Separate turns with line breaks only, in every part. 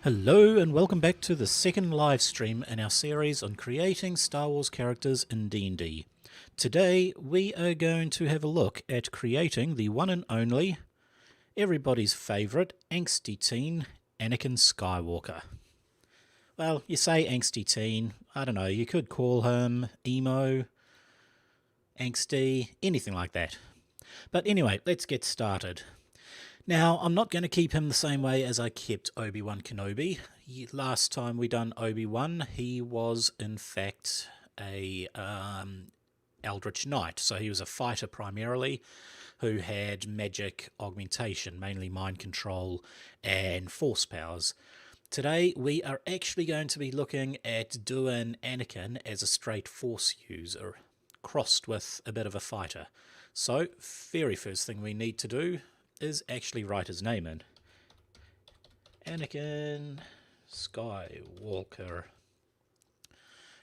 Hello and welcome back to the second live stream in our series on creating Star Wars characters in D&D. Today we are going to have a look at creating the one and only, everybody's favourite, angsty teen, Anakin Skywalker. Well, you say angsty teen, I don't know, you could call him emo, angsty, anything like that. But anyway, let's get started. Now, I'm not going to keep him the same way as I kept Obi-Wan Kenobi. Last time we done Obi-Wan, he was in fact a Eldritch Knight. So he was a fighter primarily who had magic augmentation, mainly mind control and force powers. Today we are actually going to be looking at doing Anakin as a straight force user, crossed with a bit of a fighter. So, very first thing we need to do is actually write his name in. Anakin Skywalker.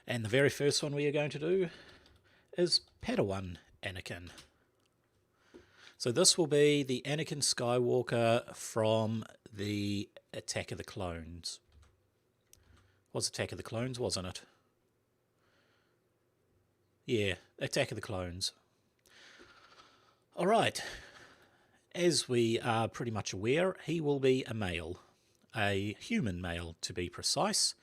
And the very first one we are going to do is Padawan Anakin. So this will be the Anakin Skywalker from the Attack of the Clones. Was Attack of the Clones, wasn't it? Yeah, Attack of the Clones. Alright. As we are pretty much aware, he will be a male, a human male to be precise.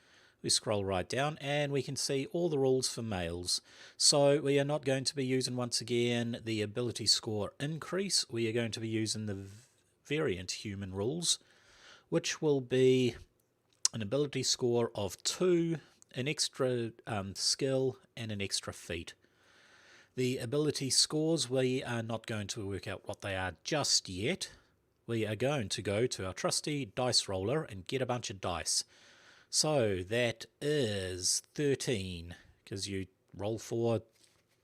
We scroll right down and we can see all the rules for males. So we are not going to be using, once again, the ability score increase. We are going to be using the variant human rules, which will be an ability score of 2, an extra skill and an extra feat. The ability scores, we are not going to work out what they are just yet. We are going to go to our trusty dice roller and get a bunch of dice. So that is 13, because you roll 4,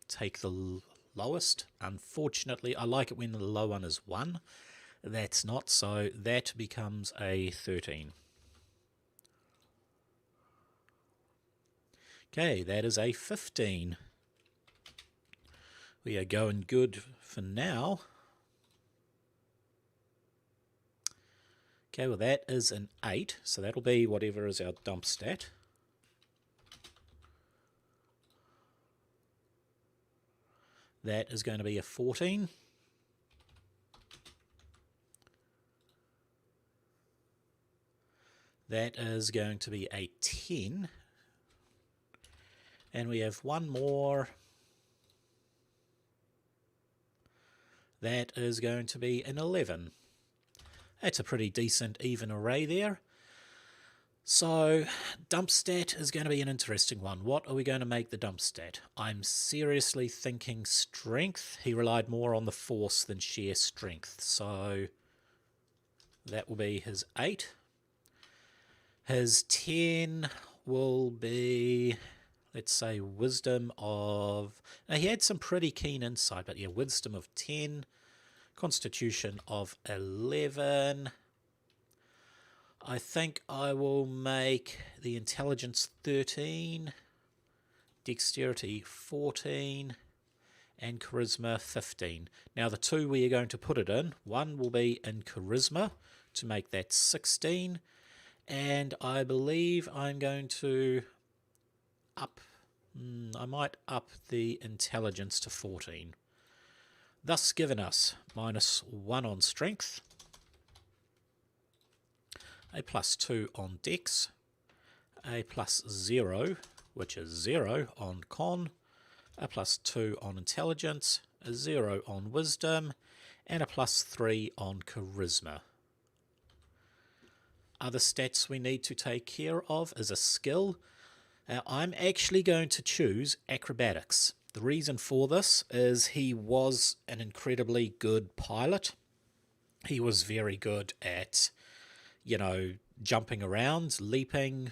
take the lowest. Unfortunately, I like it when the low one is 1. That's not, so that becomes a 13. Okay, that is a 15. We are going good for now. Okay, well that is an 8, so that'll be whatever is our dump stat. That is going to be a 14. That is going to be a 10. And we have one more. That is going to be an 11. That's a pretty decent even array there. So, dump stat is going to be an interesting one. What are we going to make the dump stat? I'm seriously thinking strength. He relied more on the force than sheer strength. So, that will be his 8. His 10 will be, let's say, wisdom of... Now, he had some pretty keen insight, but yeah, wisdom of 10, constitution of 11. I think I will make the intelligence 13, dexterity 14, and charisma 15. Now, the 2 we are going to put it in, one will be in charisma to make that 16, and I believe I'm going to I might up the intelligence to 14. Thus giving us -1 on strength, a +2 on dex, a +0, which is 0 on con, a +2 on intelligence, a 0 on wisdom, and a +3 on charisma. Other stats we need to take care of is a skill. Now, I'm actually going to choose acrobatics. The reason for this is he was an incredibly good pilot. He was very good at, jumping around, leaping,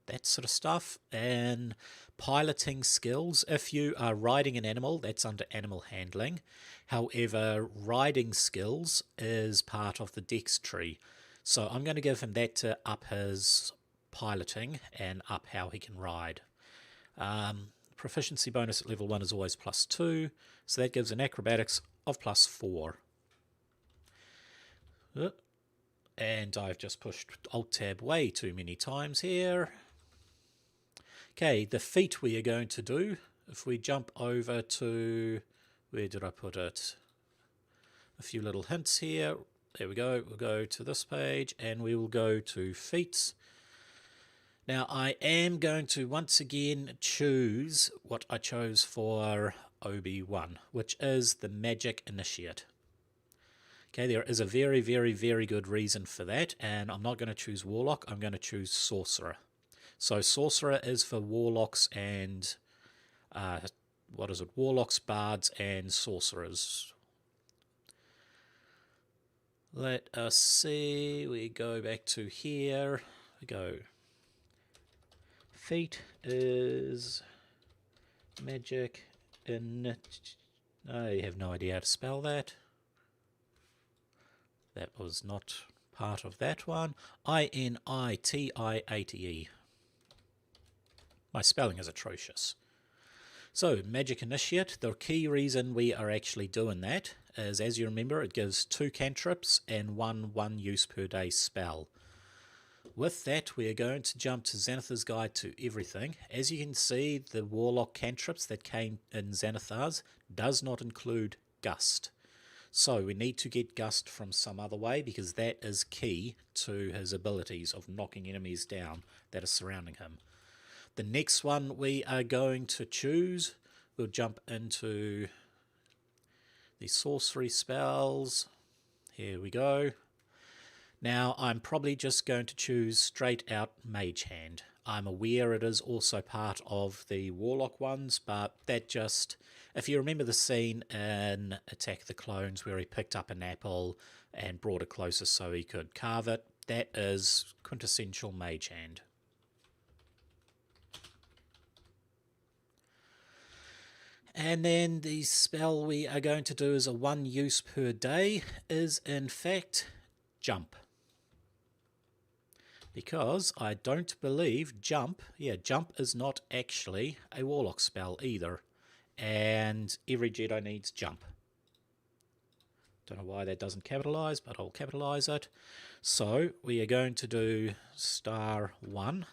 that sort of stuff, and piloting skills. If you are riding an animal, that's under animal handling. However, riding skills is part of the dex tree. So I'm going to give him that to up his piloting and up how he can ride. Proficiency bonus at level 1 is always +2, so that gives an acrobatics of +4. And I've just pushed Alt-Tab way too many times here. Okay, the feat we are going to do, if we jump over to, where did I put it? A few little hints here. There we go. We'll go to this page and we will go to feats. Now I am going to once again choose what I chose for Obi-Wan, which is the Magic Initiate. Okay, there is a very, very, very good reason for that, and I'm not going to choose Warlock, I'm going to choose Sorcerer. So Sorcerer is for Warlocks and, Warlocks, Bards, and Sorcerers. Let us see, we go back to here, we go. Feat is Magic I have no idea how to spell that. That was not part of that one. Initiate. My spelling is atrocious. So, Magic Initiate, the key reason we are actually doing that is, as you remember, it gives 2 cantrips and one use per day spell. With that, we are going to jump to Xanathar's Guide to Everything. As you can see, the Warlock cantrips that came in Xanathar's does not include Gust. So we need to get Gust from some other way, because that is key to his abilities of knocking enemies down that are surrounding him. The next one we are going to choose, we'll jump into the sorcery spells. Here we go. Now I'm probably just going to choose straight out Mage Hand. I'm aware it is also part of the Warlock ones, but that just, if you remember the scene in Attack of the Clones where he picked up an apple and brought it closer so he could carve it, that is quintessential Mage Hand. And then the spell we are going to do as a 1 use per day is in fact Jump. Because I don't believe Jump is not actually a Warlock spell either. And every Jedi needs Jump. Don't know why that doesn't capitalise, but I'll capitalise it. So we are going to do *1.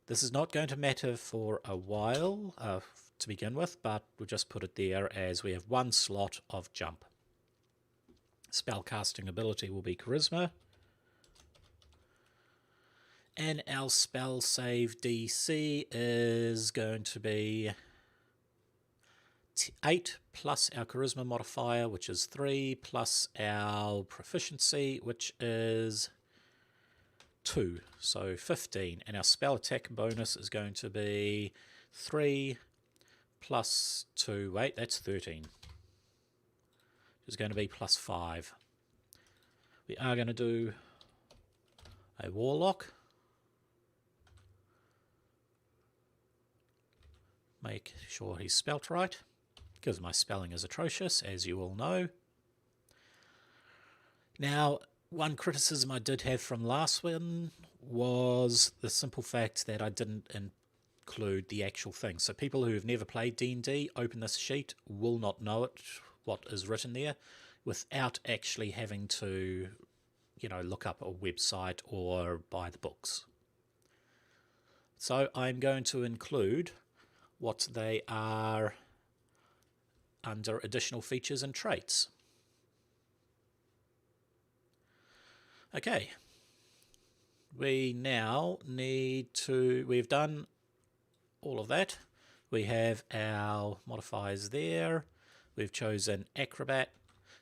This is not going to matter for a while to begin with, but we'll just put it there as we have 1 slot of Jump. Spellcasting ability will be Charisma. And our spell save DC is going to be 8 plus our charisma modifier, which is 3, plus our proficiency, which is 2, so 15. And our spell attack bonus is going to be 3 plus 2, wait, that's 13. It's going to be plus 5. We are going to do a Warlock. Make sure he's spelt right, because my spelling is atrocious, as you all know. Now, one criticism I did have from last one was the simple fact that I didn't include the actual thing. So people who have never played D&D, open this sheet, will not know it, what is written there, without actually having to, look up a website or buy the books. So I'm going to include what they are under additional features and traits. Okay, we now need to, we've done all of that. We have our modifiers there. We've chosen Acrobat.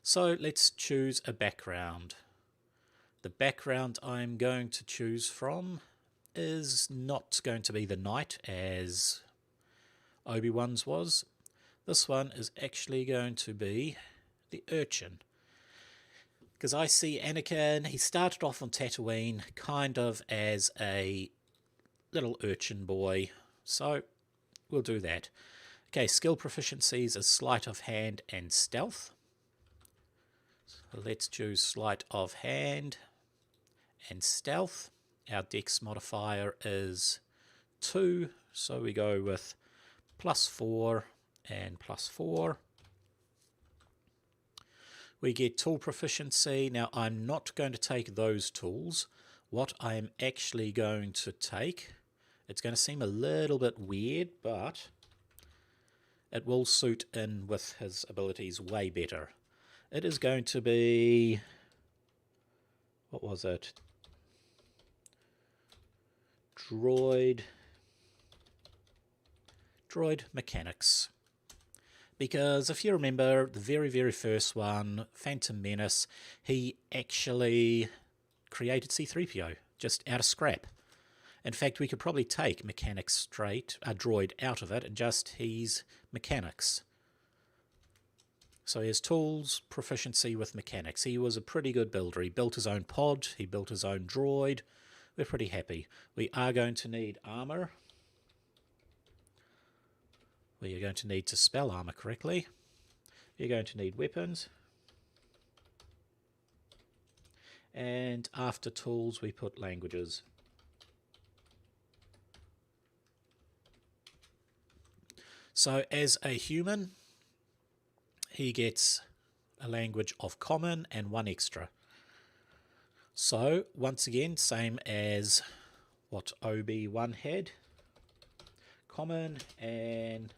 So let's choose a background. The background I'm going to choose from is not going to be the knight as Obi-Wan's was. This one is actually going to be the urchin. Because I see Anakin, he started off on Tatooine kind of as a little urchin boy, so we'll do that. Okay, skill proficiencies is sleight of hand and stealth. So let's choose sleight of hand and stealth. Our dex modifier is 2, so we go with +4 and +4. We get tool proficiency. Now, I'm not going to take those tools. What I am actually going to take, it's going to seem a little bit weird, but it will suit in with his abilities way better. It is going to be, what was it? Droid mechanics. Because if you remember the very first one, Phantom Menace, he actually created C-3PO just out of scrap. In fact, we could probably take mechanics straight, a droid out of it, and just he's mechanics. So he has tools, proficiency with mechanics. He was a pretty good builder. He built his own pod, he built his own droid. We're pretty happy. We are going to need armor. We are going to need to spell armor correctly. You're going to need weapons. And after tools, we put languages. So as a human, he gets a language of common and 1 extra. So once again, same as what Obi-Wan had. Common and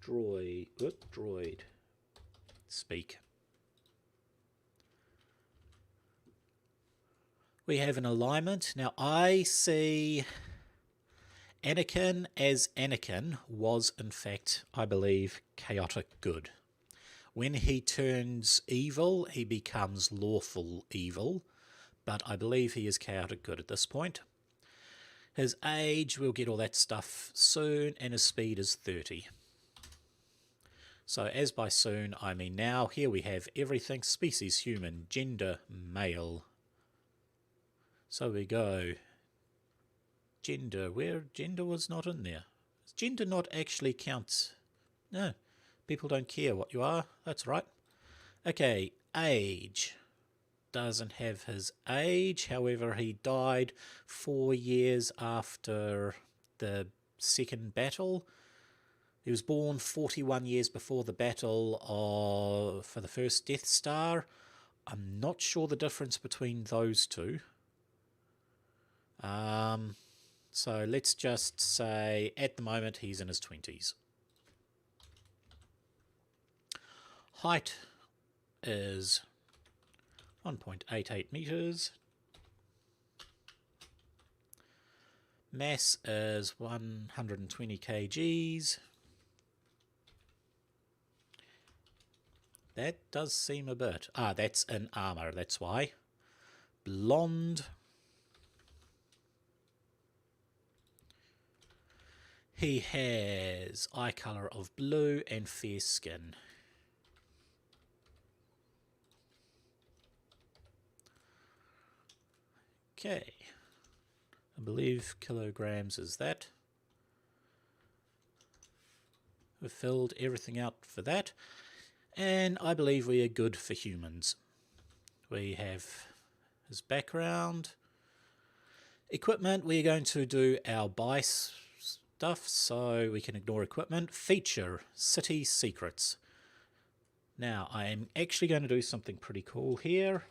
droid speak. We have an alignment. Now I see Anakin as Anakin was in fact, I believe, chaotic good. When he turns evil, he becomes lawful evil, but I believe he is chaotic good at this point. His age, we'll get all that stuff soon, and his speed is 30. So as by soon, I mean now. Here we have everything. Species human, gender male. So we go gender, where gender was not in there. Gender not actually counts. No, people don't care what you are. That's right. Okay, age. Doesn't have his age. However, he died 4 years after the second battle. He was born 41 years before the battle for the first Death Star. I'm not sure the difference between those two. So let's just say at the moment he's in his 20s. Height is 1.88 meters. Mass is 120 kgs. That does seem a bit. Ah, that's in armor, that's why. Blonde. He has eye colour of blue and fair skin. Okay. I believe kilograms is that. We've filled everything out for that. And I believe we are good for humans. We have his background. Equipment, we're going to do our buy stuff, so we can ignore equipment. Feature, city secrets. Now, I am actually going to do something pretty cool here.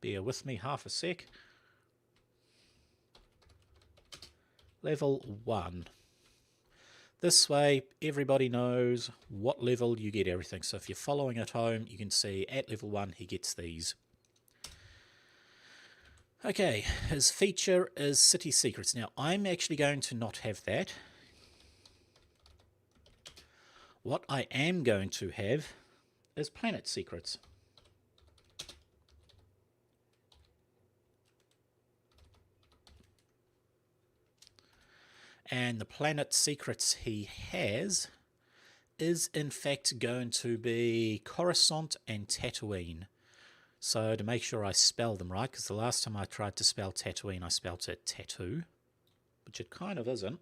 Bear with me half a sec. Level 1. This way, everybody knows what level you get everything. So if you're following at home, you can see at level 1 he gets these. Okay, his feature is City Secrets. Now, I'm actually going to not have that. What I am going to have is Planet Secrets. And the planet secrets he has is in fact going to be Coruscant and Tatooine. So to make sure I spell them right, because the last time I tried to spell Tatooine, I spelt it tattoo, which it kind of isn't.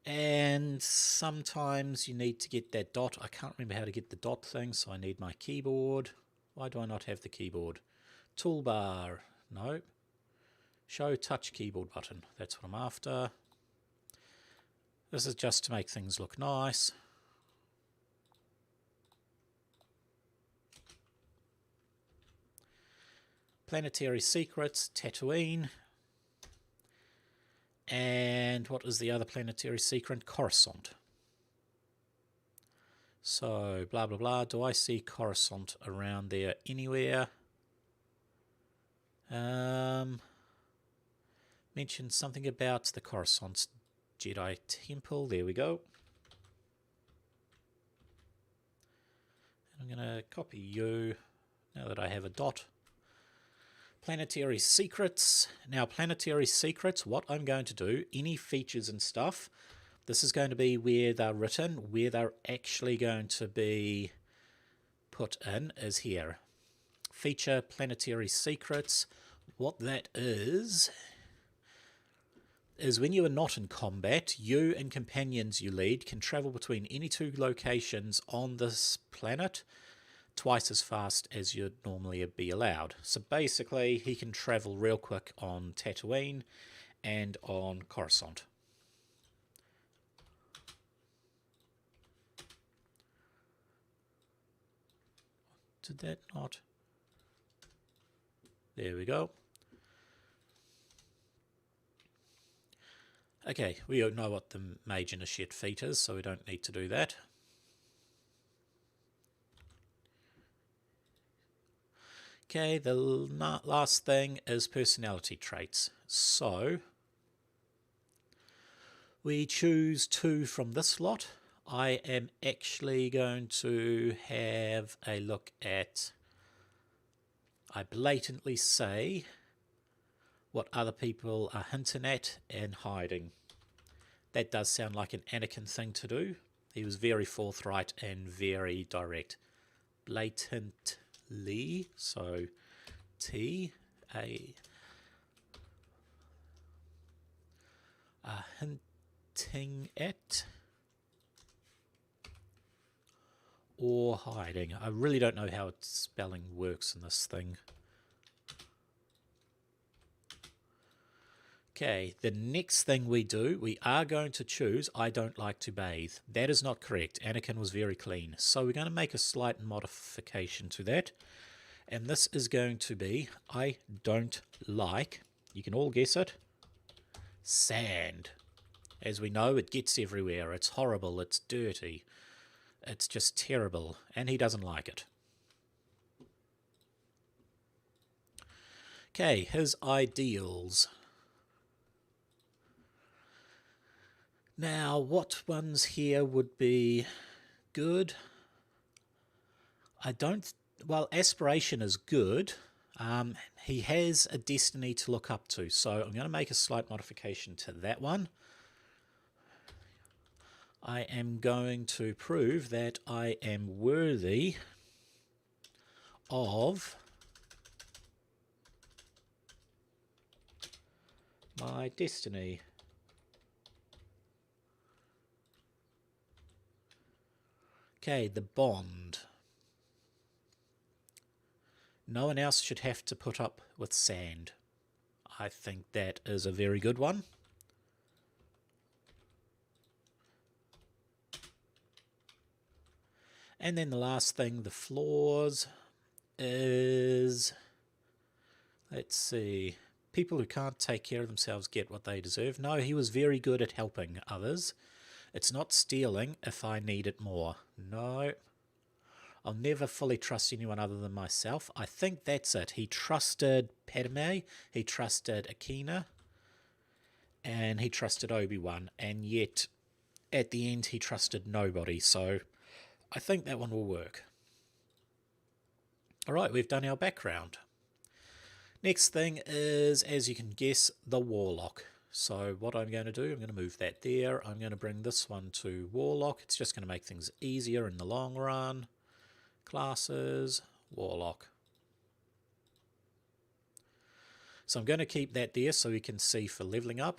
And sometimes you need to get that dot. I can't remember how to get the dot thing, so I need my keyboard. Why do I not have the keyboard? Toolbar. No. Show touch keyboard button. That's what I'm after. This is just to make things look nice. Planetary Secrets, Tatooine. And what is the other planetary secret? Coruscant. So, blah, blah, blah. Do I see Coruscant around there anywhere? Mentioned something about the Coruscant Jedi Temple. There we go. And I'm going to copy you now that I have a dot. Planetary Secrets. Now, Planetary Secrets, what I'm going to do, any features and stuff, this is going to be where they're written. Where they're actually going to be put in is here. Feature Planetary Secrets. What that is when you are not in combat, you and companions you lead can travel between any two locations on this planet twice as fast as you'd normally be allowed. So basically, he can travel real quick on Tatooine and on Coruscant. Did that not? There we go. Okay, we don't know what the Mage Initiate feat is, so we don't need to do that. Okay, the last thing is personality traits. So, we choose 2 from this lot. I am actually going to have a look at, I blatantly say, what other people are hinting at and hiding. That does sound like an Anakin thing to do. He was very forthright and very direct. Blatantly, so T-A, hinting at or hiding. I really don't know how spelling works in this thing. Okay, the next thing we do, we are going to choose I don't like to bathe. That is not correct. Anakin was very clean. So we're going to make a slight modification to that. And this is going to be I don't like, you can all guess it, sand. As we know, it gets everywhere. It's horrible. It's dirty. It's just terrible. And he doesn't like it. Okay, his ideals. Now, what ones here would be good? Well, aspiration is good. He has a destiny to look up to, so I'm going to make a slight modification to that one. I am going to prove that I am worthy of my destiny. Okay, the bond. No one else should have to put up with sand. I think that is a very good one. And then the last thing, the flaws, is, let's see, people who can't take care of themselves get what they deserve. No, he was very good at helping others. It's not stealing if I need it more. No. I'll never fully trust anyone other than myself. I think that's it. He trusted Padme, he trusted Akina, and he trusted Obi-Wan. And yet, at the end, he trusted nobody. So, I think that one will work. Alright, we've done our background. Next thing is, as you can guess, the Warlock. So what I'm going to do, I'm going to move that there. I'm going to bring this one to Warlock. It's just going to make things easier in the long run. classes, Warlock. So I'm going to keep that there so we can see for leveling up.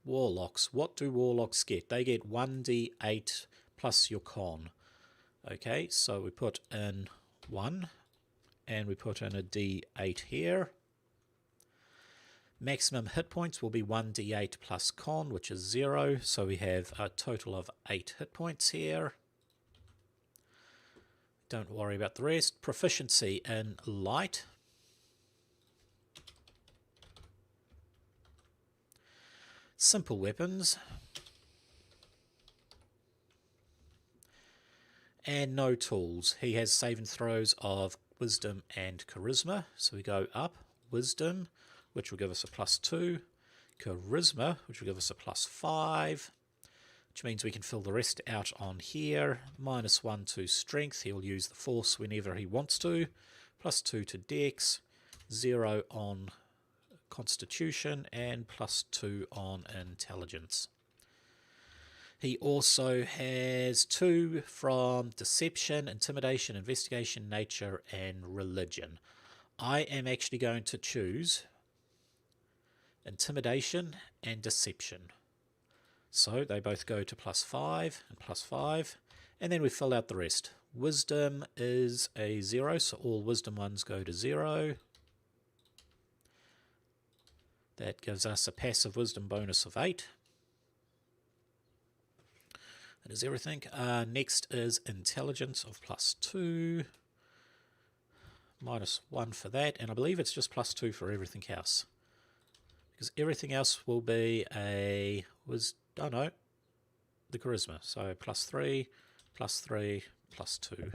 Warlocks. What do Warlocks get? They get 1d8 plus your con. Okay, so we put in 1 and we put in a d8 here. Maximum hit points will be 1d8 plus con, which is 0. So we have a total of 8 hit points here. Don't worry about the rest. Proficiency in light. Simple weapons. And no tools. He has save and throws of wisdom and charisma. So we go up. Wisdom, which will give us a +2. Charisma, which will give us a +5. Which means we can fill the rest out on here. -1 to strength. He'll use the force whenever he wants to. +2 to dex. 0 on constitution and +2 on intelligence. He also has 2 from deception, intimidation, investigation, nature, and religion. I am actually going to choose intimidation and deception. So they both go to +5 and +5, and then we fill out the rest. Wisdom is a 0, so all wisdom ones go to 0. That gives us a passive wisdom bonus of 8. That is everything. Next is intelligence of +2. -1 for that, and I believe it's just +2 for everything else. Because everything else will be the charisma. So +3, +3, +2.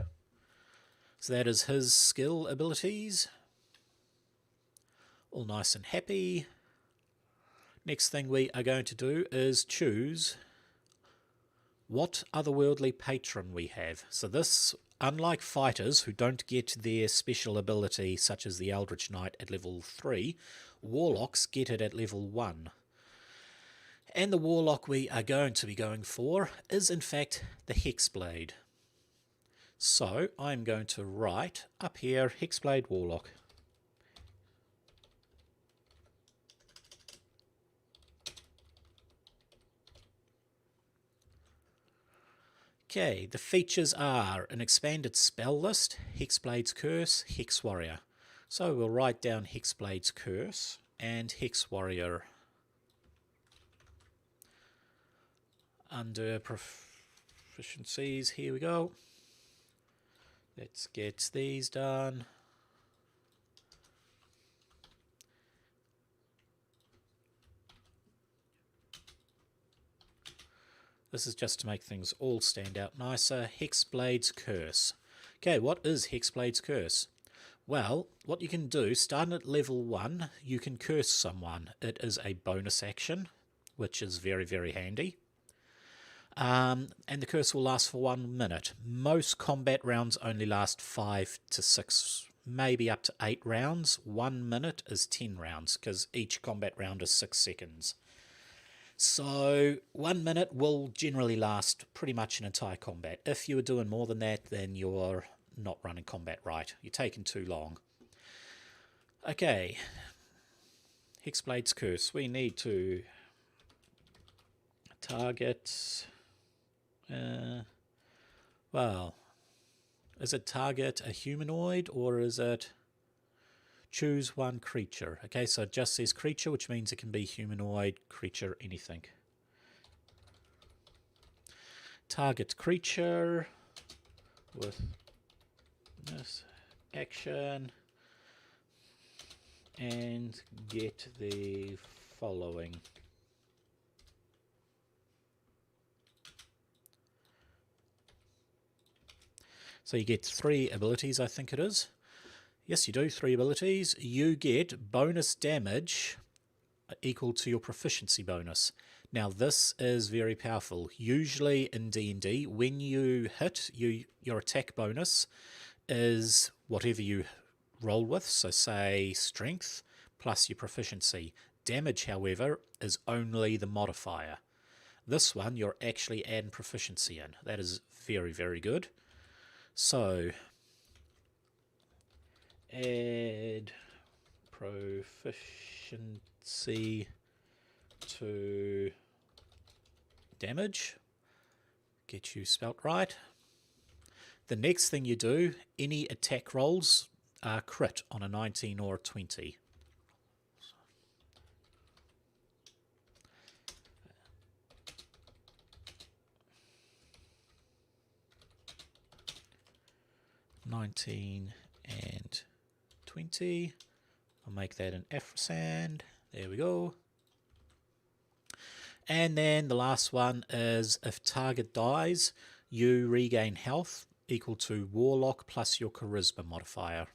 So that is his skill abilities. All nice and happy. Next thing we are going to do is choose what otherworldly patron we have. So this, unlike fighters who don't get their special ability such as the Eldritch Knight at level 3, Warlocks get it at level 1. And the Warlock we are going to be going for is in fact the Hexblade. So I'm going to write up here Hexblade Warlock. Okay, the features are an expanded spell list, Hexblade's Curse, Hex Warrior. So we'll write down Hexblade's Curse and Hex Warrior. Under proficiencies, here we go. Let's get these done. This is just to make things all stand out nicer. Hexblade's Curse. Okay, what is Hexblade's Curse? Well, what you can do, starting at level 1, you can curse someone. It is a bonus action, which is very, very handy. And the curse will last for 1 minute. Most combat rounds only last 5 to 6, maybe up to 8 rounds. 1 minute is 10 rounds, because each combat round is 6 seconds. So 1 minute will generally last pretty much an entire combat. If you were doing more than that, then you're not running combat right. You're taking too long. Okay. Hexblade's Curse. We need to target... well, is it target a humanoid or is it choose one creature? Okay, so it just says creature, which means it can be humanoid, creature, anything. Target creature with this action and get the following. So you get 3 abilities, I think it is. Yes, you do, 3 abilities. You get bonus damage equal to your proficiency bonus. Now, this is very powerful. Usually in D&D, when you hit, your attack bonus is whatever you roll with. So say strength plus your proficiency. Damage, however, is only the modifier. This one, you're actually adding proficiency in. That is very, very good. So Add proficiency to damage. Get you spelt right. The next thing you do, any attack rolls are crit on a 19 or a 20. And 20. I'll make that an ampersand. There we go. And then the last one is if target dies, you regain health equal to Warlock plus your charisma modifier.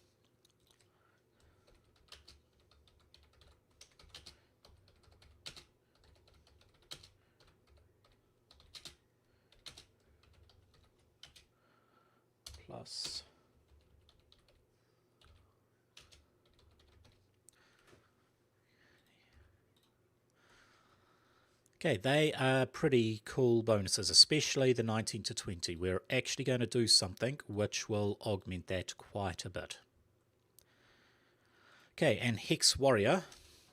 Plus okay, they are pretty cool bonuses, especially the 19 to 20. We're actually going to do something which will augment that quite a bit. Okay, and Hex Warrior.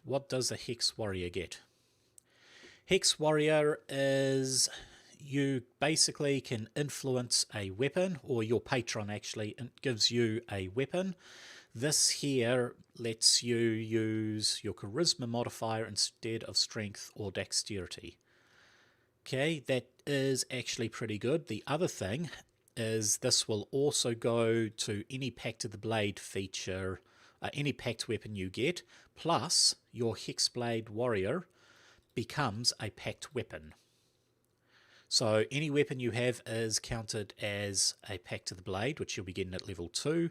What does the Hex Warrior get? Hex Warrior is you basically can influence a weapon, or your patron actually gives you a weapon. This here lets you use your charisma modifier instead of strength or dexterity. Okay, that is actually pretty good. The other thing is this will also go to any Pact of the Blade feature, any Pact weapon you get, plus your Hexblade warrior becomes a Pact weapon. So any weapon you have is counted as a Pact of the Blade, which you'll be getting at level 2.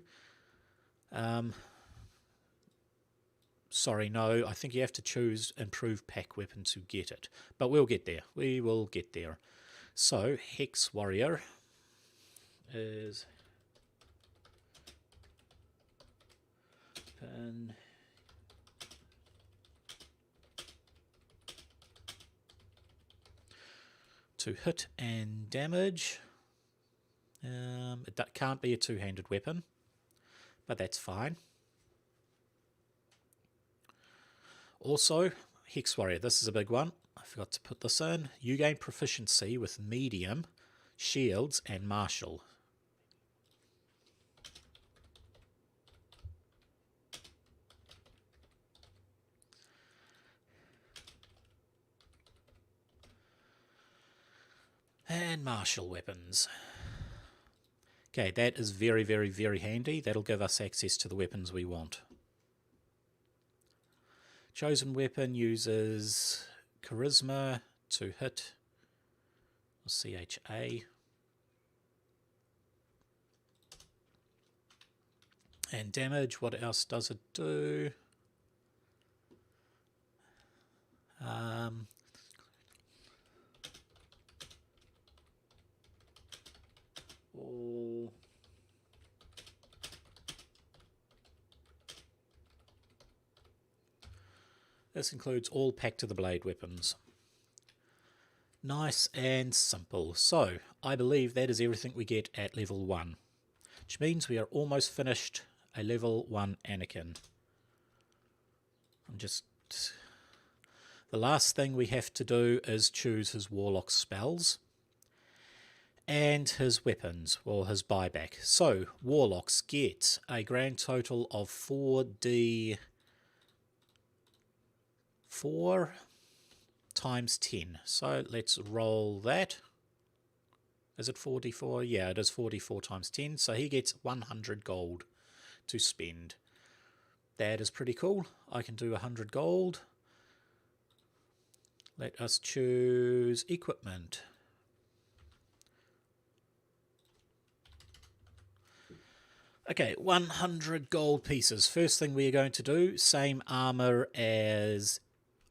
Sorry, no, I think you have to choose Improved Pack Weapon to get it. But we'll get there. We will get there. So, Hex Warrior is... Pin... to hit and damage. It can't be a two-handed weapon, but that's fine. Also, Hex Warrior, this is a big one. I forgot to put this in. You gain proficiency with medium, shields, and martial. And martial weapons. Okay, that is very, very, very handy. That'll give us access to the weapons we want. Chosen weapon uses charisma to hit, or CHA. And damage, what else does it do? This includes all Pact of the Blade weapons. Nice and simple. So, I believe that is everything we get at level 1. Which means we are almost finished a level 1 Anakin. The last thing we have to do is choose his Warlock spells. And his weapons, or his buyback. So, Warlocks get a grand total of 4d... 4 times 10. So let's roll that. Is it 4d4? Yeah, it is 4d4 times 10. So he gets 100 gold to spend. That is pretty cool. I can do 100 gold. Let us choose equipment. Okay, 100 gold pieces. First thing we are going to do, same armor as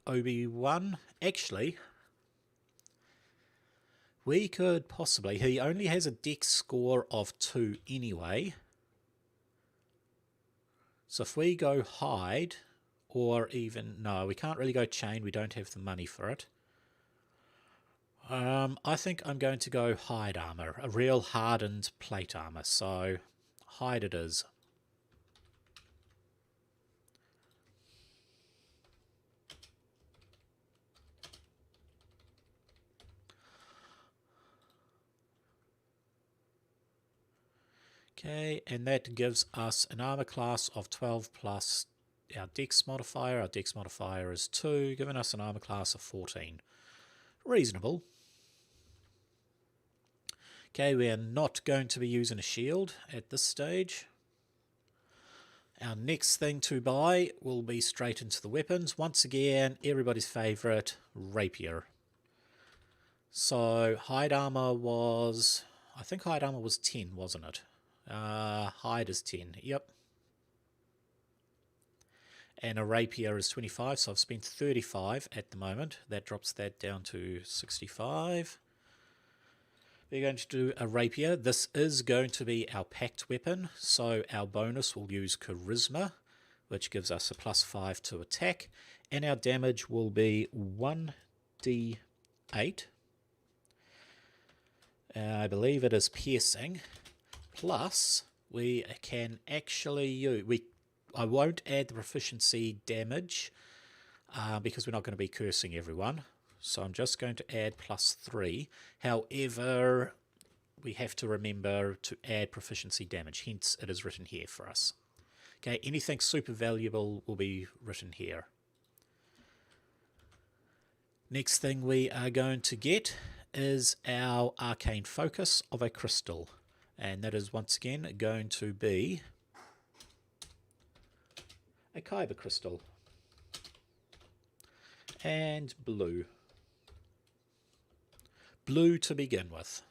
Obi-Wan. Actually, we could possibly... He only has a dex score of 2 anyway. So if we go hide, or even... No, we can't really go chain. We don't have the money for it. I think I'm going to go hide armor. A real hardened plate armor. So hide it is. Okay, and that gives us an armor class of 12 plus our dex modifier. Our dex modifier is 2, giving us an armor class of 14. Reasonable. Okay, we are not going to be using a shield at this stage. Our next thing to buy will be straight into the weapons. Once again, everybody's favourite, rapier. So, hide armor was... I think hide armor was 10, wasn't it? Hide is 10, yep. And a rapier is 25, so I've spent 35 at the moment. That drops that down to 65. We're going to do a rapier. This is going to be our Pact weapon, so our bonus will use charisma, which gives us a +5 to attack, and our damage will be 1d8. I believe it is piercing, plus we can actually use... I won't add the proficiency damage because we're not going to be cursing everyone. So I'm just going to add +3. However, we have to remember to add proficiency damage. Hence, it is written here for us. Okay, anything super valuable will be written here. Next thing we are going to get is our arcane focus of a crystal. And that is once again going to be a kyber crystal. And blue. Blue to begin with.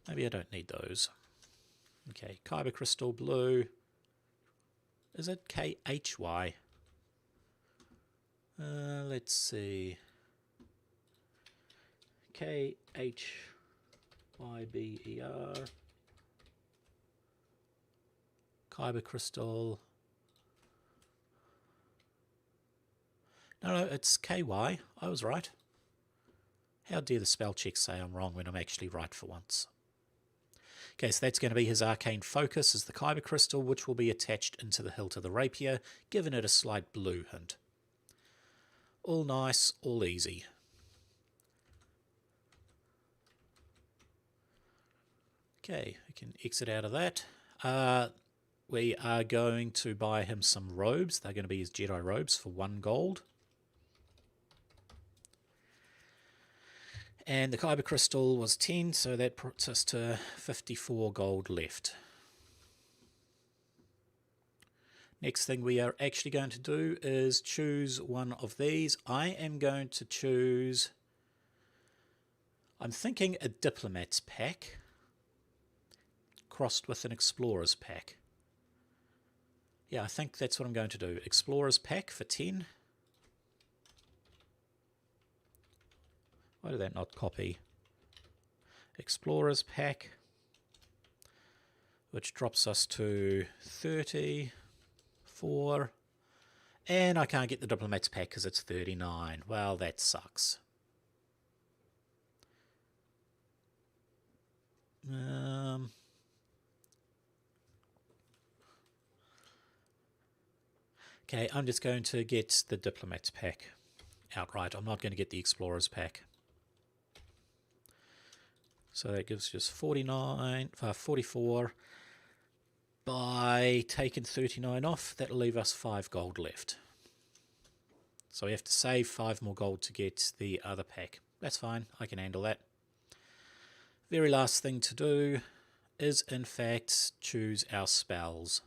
Maybe I don't need those. Okay, kyber crystal blue. Is it KHY? Let's see. KHYBER. Kyber crystal. No, it's KY. I was right. How dare the spell check say I'm wrong when I'm actually right for once. Okay, so that's going to be his arcane focus, is the kyber crystal, which will be attached into the hilt of the rapier, giving it a slight blue hint. All nice, all easy. Okay, we can exit out of that. We are going to buy him some robes. They're going to be his Jedi robes for 1 gold. And the kyber crystal was 10, so that puts us to 54 gold left. Next thing we are actually going to do is choose one of these. I am going to choose... I'm thinking a diplomat's pack crossed with an explorer's pack. Yeah, I think that's what I'm going to do. Explorer's pack for 10. Why did that not copy? Explorer's pack, which drops us to 34. And I can't get the diplomat's pack because it's 39. Well, that sucks. Okay, I'm just going to get the diplomat's pack outright. I'm not going to get the explorer's pack. So that gives just 44. By taking 39 off, that'll leave us 5 gold left. So we have to save 5 more gold to get the other pack. That's fine, I can handle that. Very last thing to do is, in fact, choose our spells.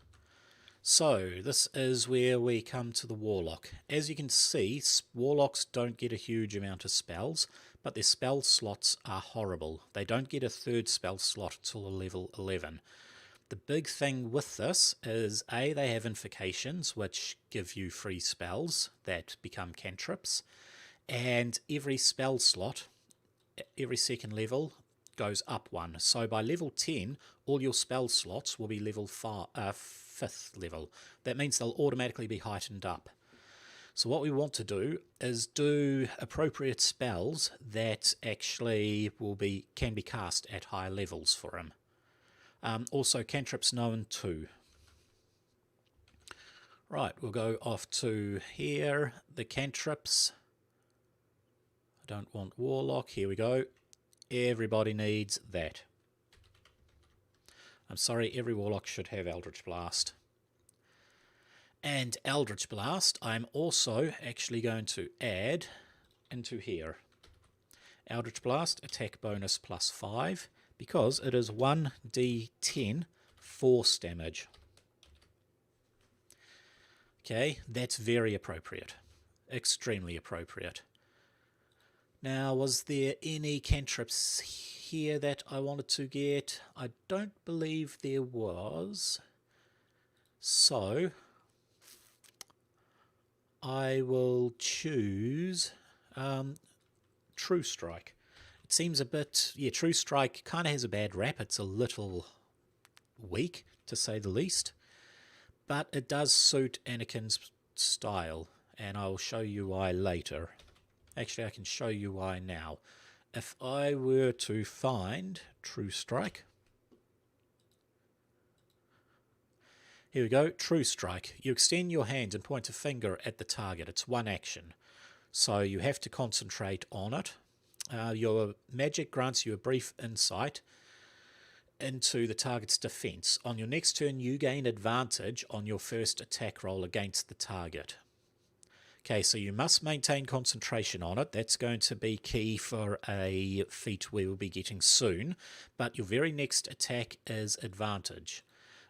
So this is where we come to the Warlock. As you can see, Warlocks don't get a huge amount of spells, but their spell slots are horrible. They don't get a 3rd spell slot until level 11. The big thing with this is, A, they have invocations, which give you free spells that become cantrips, and every spell slot, every 2nd level, goes up 1. So by level 10, all your spell slots will be level 5th level. That means they'll automatically be heightened up. So what we want to do is do appropriate spells that actually can be cast at higher levels for him. Also cantrips known too. Right, we'll go off to here, the cantrips. I don't want Warlock, here we go. Everybody needs that. I'm sorry, every Warlock should have Eldritch Blast. And Eldritch Blast, I'm also actually going to add into here. Eldritch Blast, attack bonus +5, because it is 1d10 force damage. Okay, that's very appropriate. Extremely appropriate. Now, was there any cantrips here that I wanted to get? I don't believe there was. So, I will choose True Strike. It seems a bit... Yeah, True Strike kind of has a bad rap. It's a little weak, to say the least. But it does suit Anakin's style, and I'll show you why later. Actually, I can show you why now. If I were to find True Strike... Here we go, True Strike. You extend your hand and point a finger at the target. It's one action, so you have to concentrate on it. Your magic grants you a brief insight into the target's defense. On your next turn, you gain advantage on your first attack roll against the target. Okay, so you must maintain concentration on it. That's going to be key for a feat we will be getting soon. But your very next attack is advantage.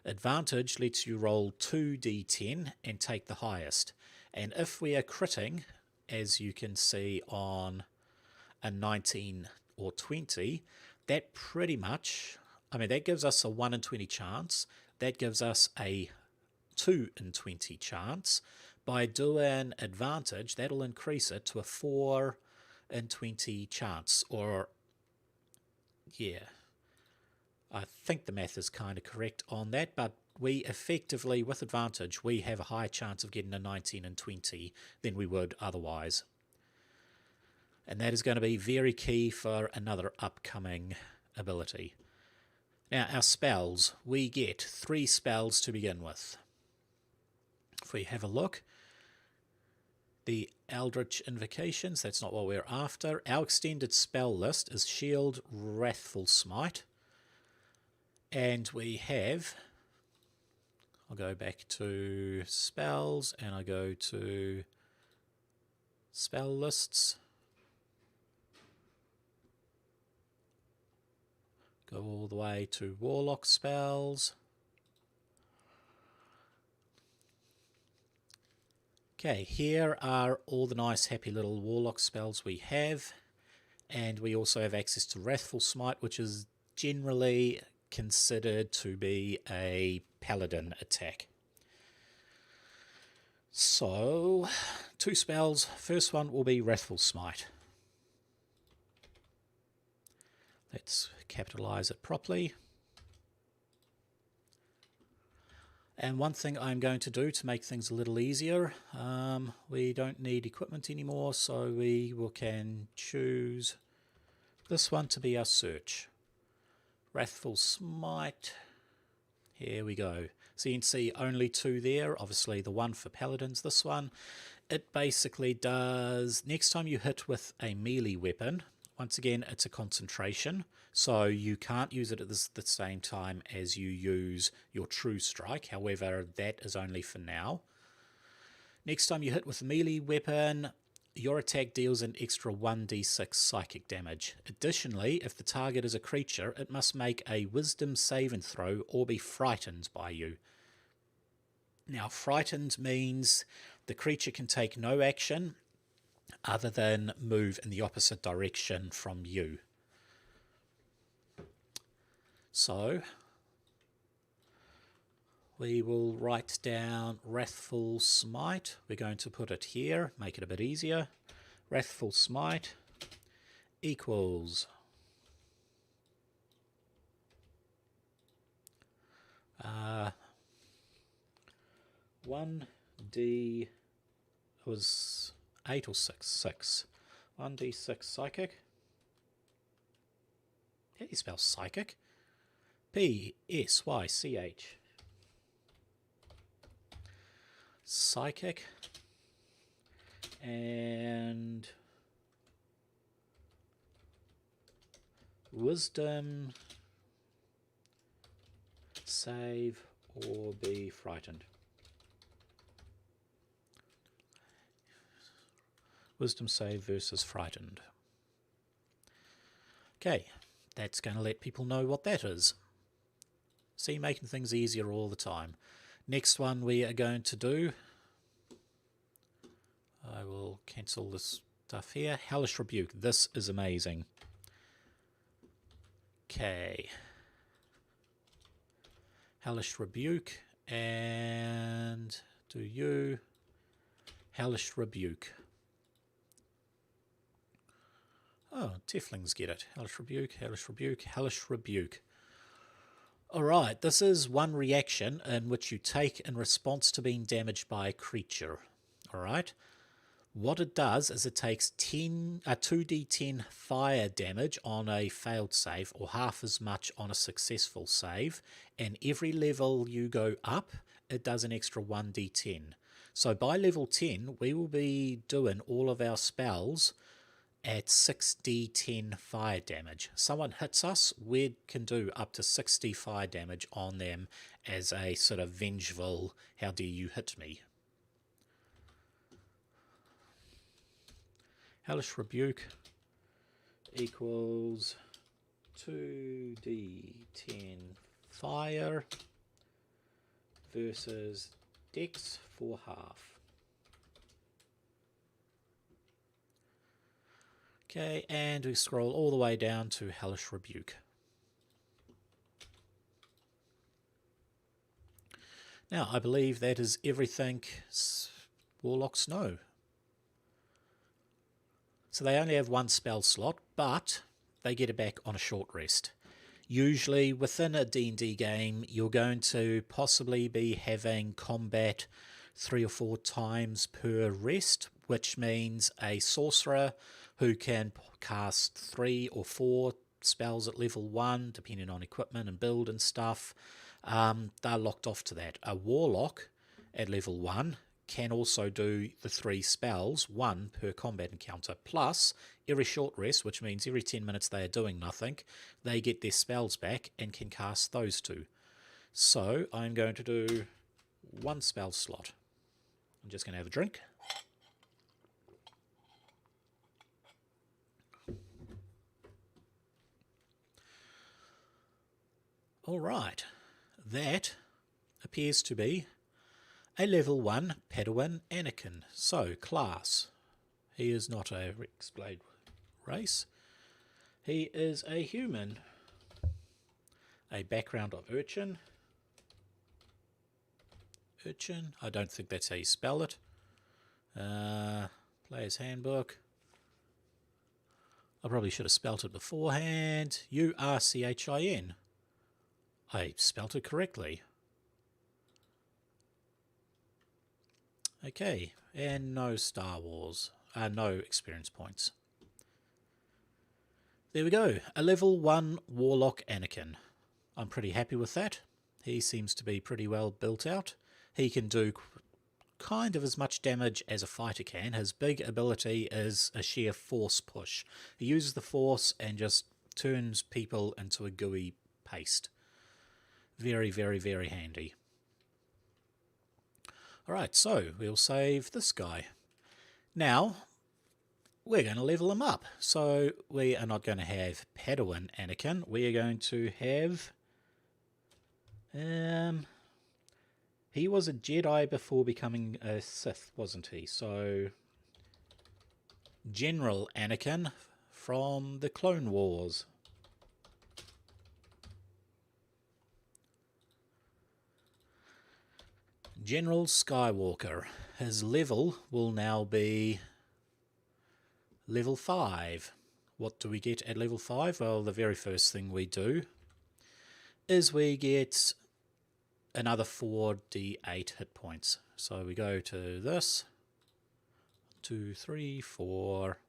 Advantage lets you roll 2d10 and take the highest. And if we are critting, as you can see on a 19 or 20, that pretty much... I mean, that gives us a 1 in 20 chance. That gives us a 2 in 20 chance. By doing advantage, that'll increase it to a 4 in 20 chance. Or, yeah, I think the math is kind of correct on that. But we effectively, with advantage, we have a higher chance of getting a 19 in 20 than we would otherwise. And that is going to be very key for another upcoming ability. Now, our spells, we get 3 spells to begin with. If we have a look, the Eldritch invocations, that's not what we're after. Our extended spell list is Shield, Wrathful Smite. And we have, I'll go back to spells and I go to spell lists. Go all the way to Warlock spells. Okay, here are all the nice happy little Warlock spells we have. And we also have access to Wrathful Smite, which is generally considered to be a paladin attack. So, 2 spells. First one will be Wrathful Smite. Let's capitalize it properly. And one thing I'm going to do to make things a little easier, we don't need equipment anymore, so we can choose this one to be our search. Wrathful Smite. Here we go. So you can see only 2 there. Obviously the one for paladins, this one. It basically does, next time you hit with a melee weapon, once again, it's a concentration, so you can't use it at the same time as you use your True Strike. However, that is only for now. Next time you hit with a melee weapon, your attack deals an extra 1d6 psychic damage. Additionally, if the target is a creature, it must make a wisdom saving throw or be frightened by you. Now, frightened means the creature can take no action other than move in the opposite direction from you. So, we will write down Wrathful Smite. We're going to put it here, make it a bit easier. Wrathful Smite equals 1d, it was 8 or 6, 6. 1d6 psychic. How do you spell psychic? P-S-Y-C-H. Psychic. And wisdom save or be frightened. Wisdom save versus frightened. Okay, that's going to let people know what that is. See, making things easier all the time. Next one we are going to do, I will cancel this stuff here. Hellish Rebuke. This is amazing. Okay. Hellish Rebuke, and do you Hellish Rebuke. Oh, Tieflings get it. Hellish Rebuke, Hellish Rebuke, Hellish Rebuke. Alright, this is one reaction in which you take in response to being damaged by a creature. Alright? What it does is it takes 2d10 fire damage on a failed save, or half as much on a successful save, and every level you go up, it does an extra 1d10. So by level 10, we will be doing all of our spells at 6d10 fire damage. Someone hits us, we can do up to 60 fire damage on them as a sort of vengeful, how dare you hit me. Hellish Rebuke equals 2d10 fire versus dex for half. Okay, and we scroll all the way down to Hellish Rebuke. Now, I believe that is everything Warlocks know. So they only have one spell slot, but they get it back on a short rest. Usually within a D&D game, you're going to possibly be having combat 3 or 4 times per rest, which means a sorcerer who can cast 3 or 4 spells at level 1, depending on equipment and build and stuff, they're locked off to that. A warlock at level 1 can also do the 3 spells, 1 per combat encounter, plus every short rest, which means every 10 minutes they are doing nothing, they get their spells back and can cast those 2. So I'm going to do 1 spell slot. I'm just going to have a drink. Alright, that appears to be a level 1 Padawan Anakin. So, class. He is not a Hexblade race. He is a human. A background of urchin. Urchin. I don't think that's how you spell it. Player's handbook. I probably should have spelt it beforehand. U-R-C-H-I-N. I spelt it correctly. Okay, and no Star Wars. No experience points. There we go. A level 1 Warlock Anakin. I'm pretty happy with that. He seems to be pretty well built out. He can do kind of as much damage as a fighter can. His big ability is a sheer force push. He uses the force and just turns people into a gooey paste. Very, very, very handy. Alright, so we'll save this guy. Now, we're going to level him up. So we are not going to have Padawan Anakin. We are going to have... he was a Jedi before becoming a Sith, wasn't he? So, General Anakin from the Clone Wars. General Skywalker. His level will now be level 5. What do we get at level 5? Well, the very first thing we do is we get another 4d8 hit points. So we go to this. 2, 3, 4.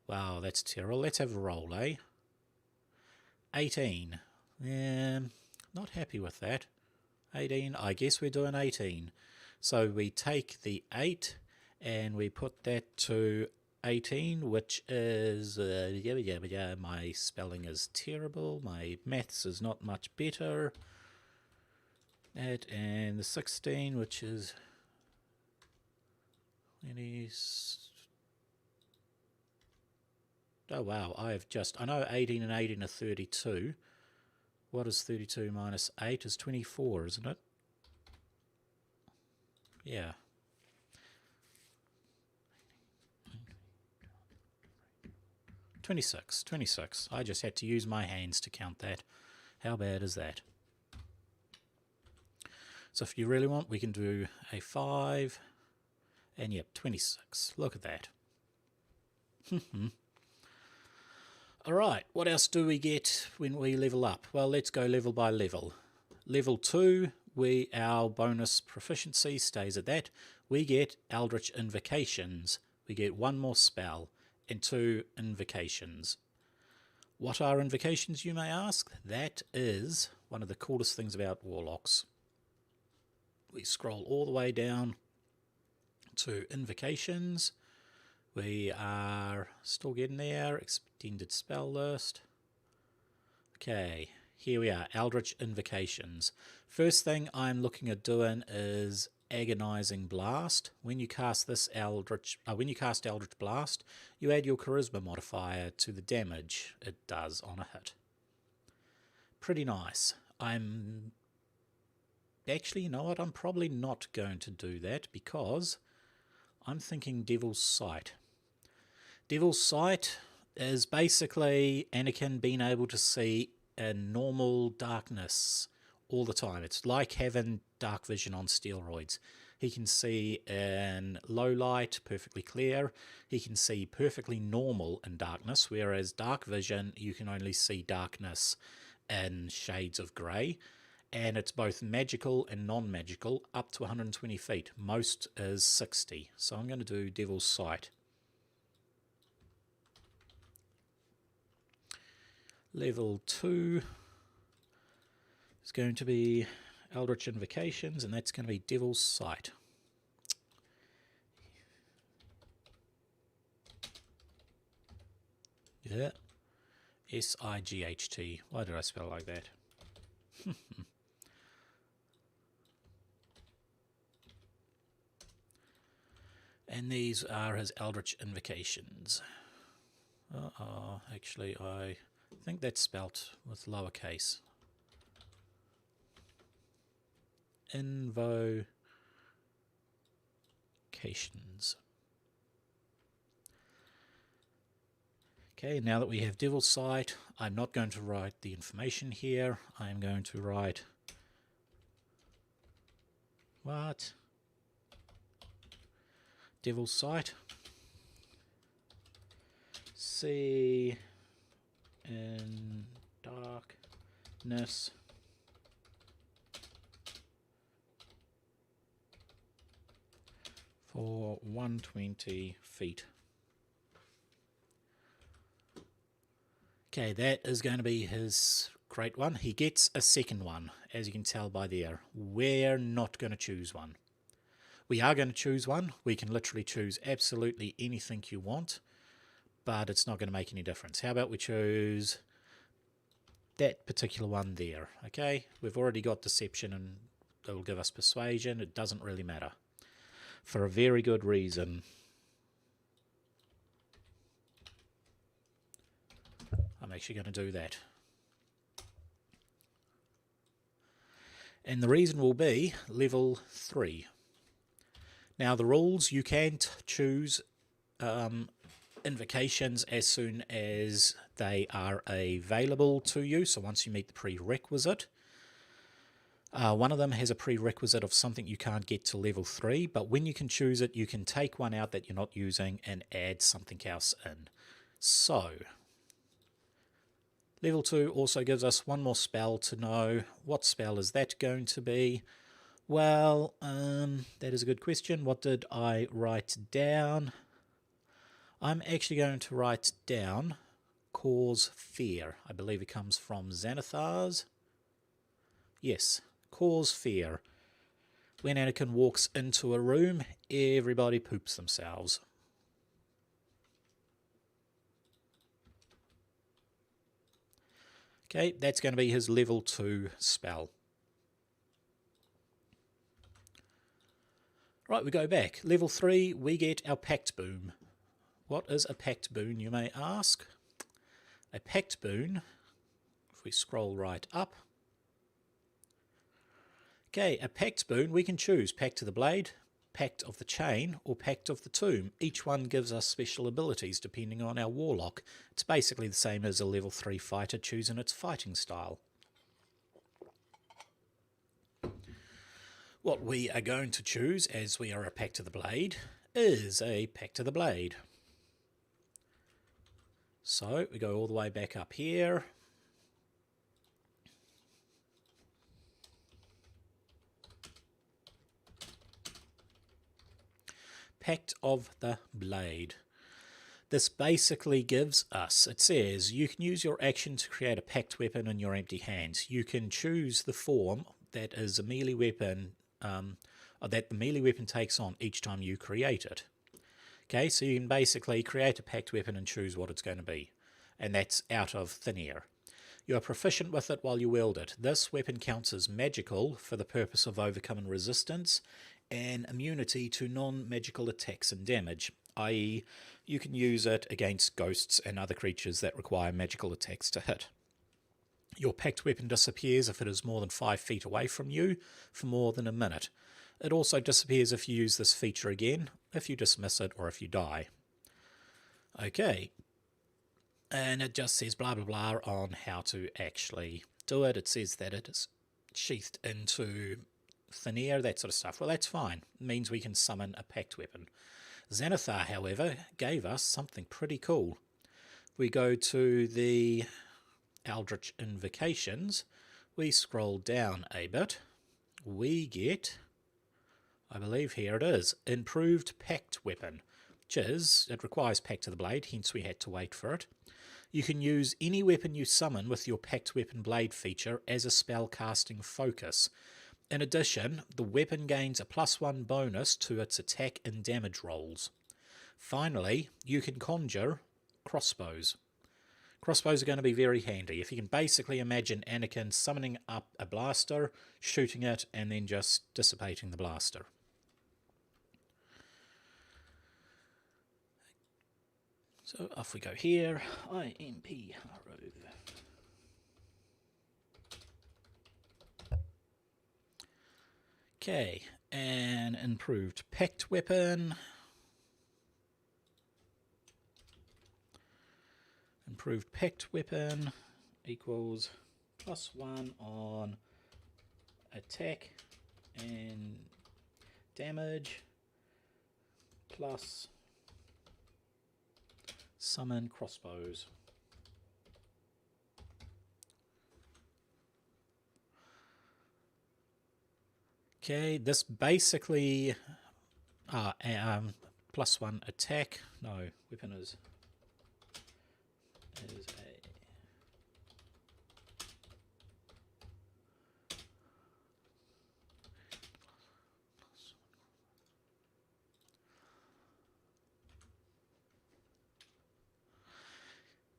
Wow, that's terrible. Let's have a roll, eh? 18. Not happy with that. 18, I guess we're doing 18. So we take the 8 and we put that to 18, which is, my spelling is terrible, my maths is not much better. That and the 16, which is 20. Oh wow, I know 18 and 18 are 32. What is 32 minus 8 is 24, isn't it? Yeah. Twenty-six. I just had to use my hands to count that. How bad is that? So if you really want, we can do a 5. And yep, 26. Look at that. Alright, what else do we get when we level up? Well, let's go level by level. Level 2, our bonus proficiency stays at that. We get Eldritch invocations. We get 1 more spell and 2 invocations. What are invocations, you may ask? That is one of the coolest things about Warlocks. We scroll all the way down to invocations. We are still getting there. Extended spell list. Okay, here we are. Eldritch invocations. First thing I'm looking at doing is agonizing blast. When you cast Eldritch blast, you add your charisma modifier to the damage it does on a hit. Pretty nice. Actually, you know what? I'm probably not going to do that because I'm thinking Devil's Sight. Devil's Sight is basically Anakin being able to see in normal darkness all the time. It's like having dark vision on steroids. He can see in low light, perfectly clear. He can see perfectly normal in darkness, whereas dark vision, you can only see darkness in shades of grey. And it's both magical and non-magical, up to 120 feet. Most is 60. So I'm going to do Devil's Sight. Level 2 is going to be Eldritch Invocations, and that's going to be Devil's Sight. Yeah. S-I-G-H-T. Why did I spell it like that? And these are his Eldritch Invocations. Actually, I think that's spelt with lowercase. Invocations. Okay, now that we have Devil's Sight, I'm not going to write the information here. I'm going to write... What? Devil's Sight. See in darkness for 120 feet. Okay, that is going to be his great one. He gets a second one, as you can tell by there. We're not going to choose one. We are going to choose one. We can literally choose absolutely anything you want, but it's not going to make any difference. How about we choose that particular one there, okay? We've already got Deception and it will give us Persuasion. It doesn't really matter. For a very good reason. I'm actually going to do that. And the reason will be level 3. Now the rules, you can't choose invocations as soon as they are available to you. So once you meet the prerequisite, one of them has a prerequisite of something you can't get to level 3, but when you can choose it, you can take one out that you're not using and add something else in. So level 2 also gives us one more spell to know. What spell is that going to be? Well, that is a good question. What did I write down? I'm actually going to write down Cause Fear. I believe it comes from Xanathar's. Yes, Cause Fear. When Anakin walks into a room, everybody poops themselves. Okay, that's going to be his level 2 spell. Right, we go back. Level 3, we get our Pact boon. What is a Pact boon, you may ask? A Pact boon, if we scroll right up. Okay, a Pact boon, we can choose Pact of the Blade, Pact of the Chain, or Pact of the Tomb. Each one gives us special abilities depending on our Warlock. It's basically the same as a level 3 fighter choosing its fighting style. What we are going to choose, as we are a Pact of the Blade, is a Pact of the Blade. So we go all the way back up here. Pact of the Blade. This basically gives us, it says, you can use your action to create a pact weapon in your empty hands. You can choose the form that is a melee weapon, that the melee weapon takes on each time you create it. Okay, so you can basically create a pact weapon and choose what it's going to be. And that's out of thin air. You are proficient with it while you wield it. This weapon counts as magical for the purpose of overcoming resistance and immunity to non-magical attacks and damage, i.e. you can use it against ghosts and other creatures that require magical attacks to hit. Your pact weapon disappears if it is more than 5 feet away from you for more than a minute. It also disappears if you use this feature again, if you dismiss it, or if you die. Okay, and it just says blah blah blah on how to actually do it. It says that it is sheathed into thin air, that sort of stuff. Well, that's fine. It means we can summon a pact weapon. Xanathar, however, gave us something pretty cool. We go to the Eldritch invocations. We scroll down a bit. We get, I believe here it is, improved pact weapon, which is, it requires Pact of the Blade, hence we had to wait for it. You can use any weapon you summon with your Pact Weapon Blade feature as a spell casting focus. In addition, the weapon gains a +1 bonus to its attack and damage rolls. Finally, you can conjure crossbows. Crossbows are going to be very handy. If you can basically imagine Anakin summoning up a blaster, shooting it, and then just dissipating the blaster. So off we go here. IMP Rogue. Okay, an improved pact weapon. Improved pact weapon equals +1 on attack and damage plus summon crossbows. Okay, this basically +1 attack. No, weapon is a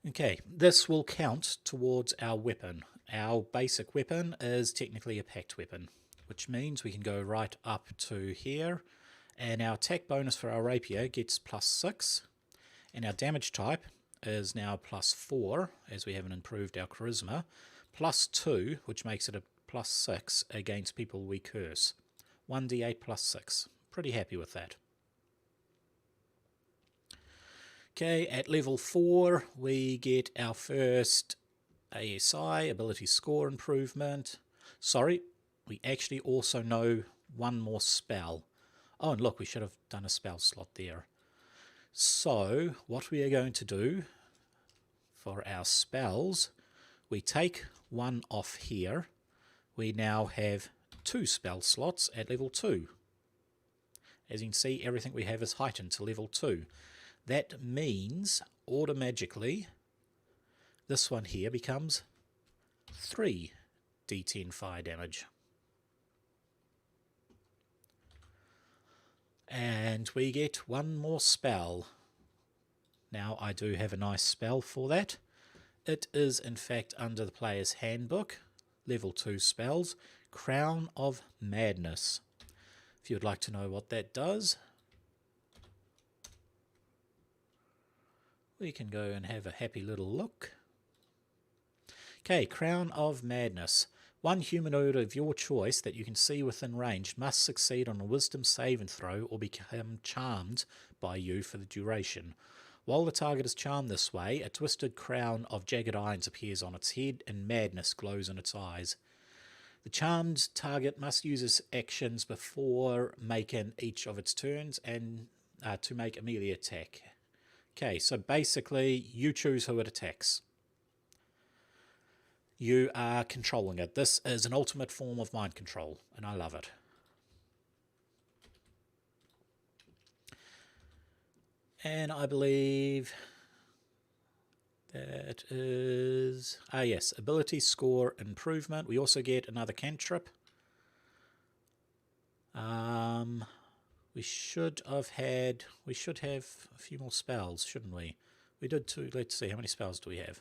okay, this will count towards our weapon. Our basic weapon is technically a pact weapon, which means we can go right up to here, and our attack bonus for our rapier gets +6, and our damage type is now +4, as we haven't improved our charisma, +2, which makes it a +6 against people we curse. 1d8 +6. Pretty happy with that. Okay, at level 4 we get our first ASI, ability score improvement. Sorry, we actually also know one more spell. Oh, and look, we should have done a spell slot there. So, what we are going to do for our spells, we take one off here. We now have 2 spell slots at level 2. As you can see, everything we have is heightened to level 2. That means, automatically, this one here becomes 3 d10 fire damage. And we get one more spell. Now, I do have a nice spell for that. It is, in fact, under the player's handbook, level 2 spells, Crown of Madness. if you'd like to know what that does. We can go and have a happy little look. Okay, Crown of Madness. One humanoid of your choice that you can see within range must succeed on a wisdom saving throw or become charmed by you for the duration. While the target is charmed this way, a twisted crown of jagged irons appears on its head and madness glows in its eyes. The charmed target must use its actions before making each of its turns and to make a melee attack. Okay, so basically you choose who it attacks. You are controlling it. This is an ultimate form of mind control, and I love it. And I believe that is... yes, ability score improvement. We also get another cantrip. We should have a few more spells, shouldn't we? We did two. Let's see, how many spells do we have?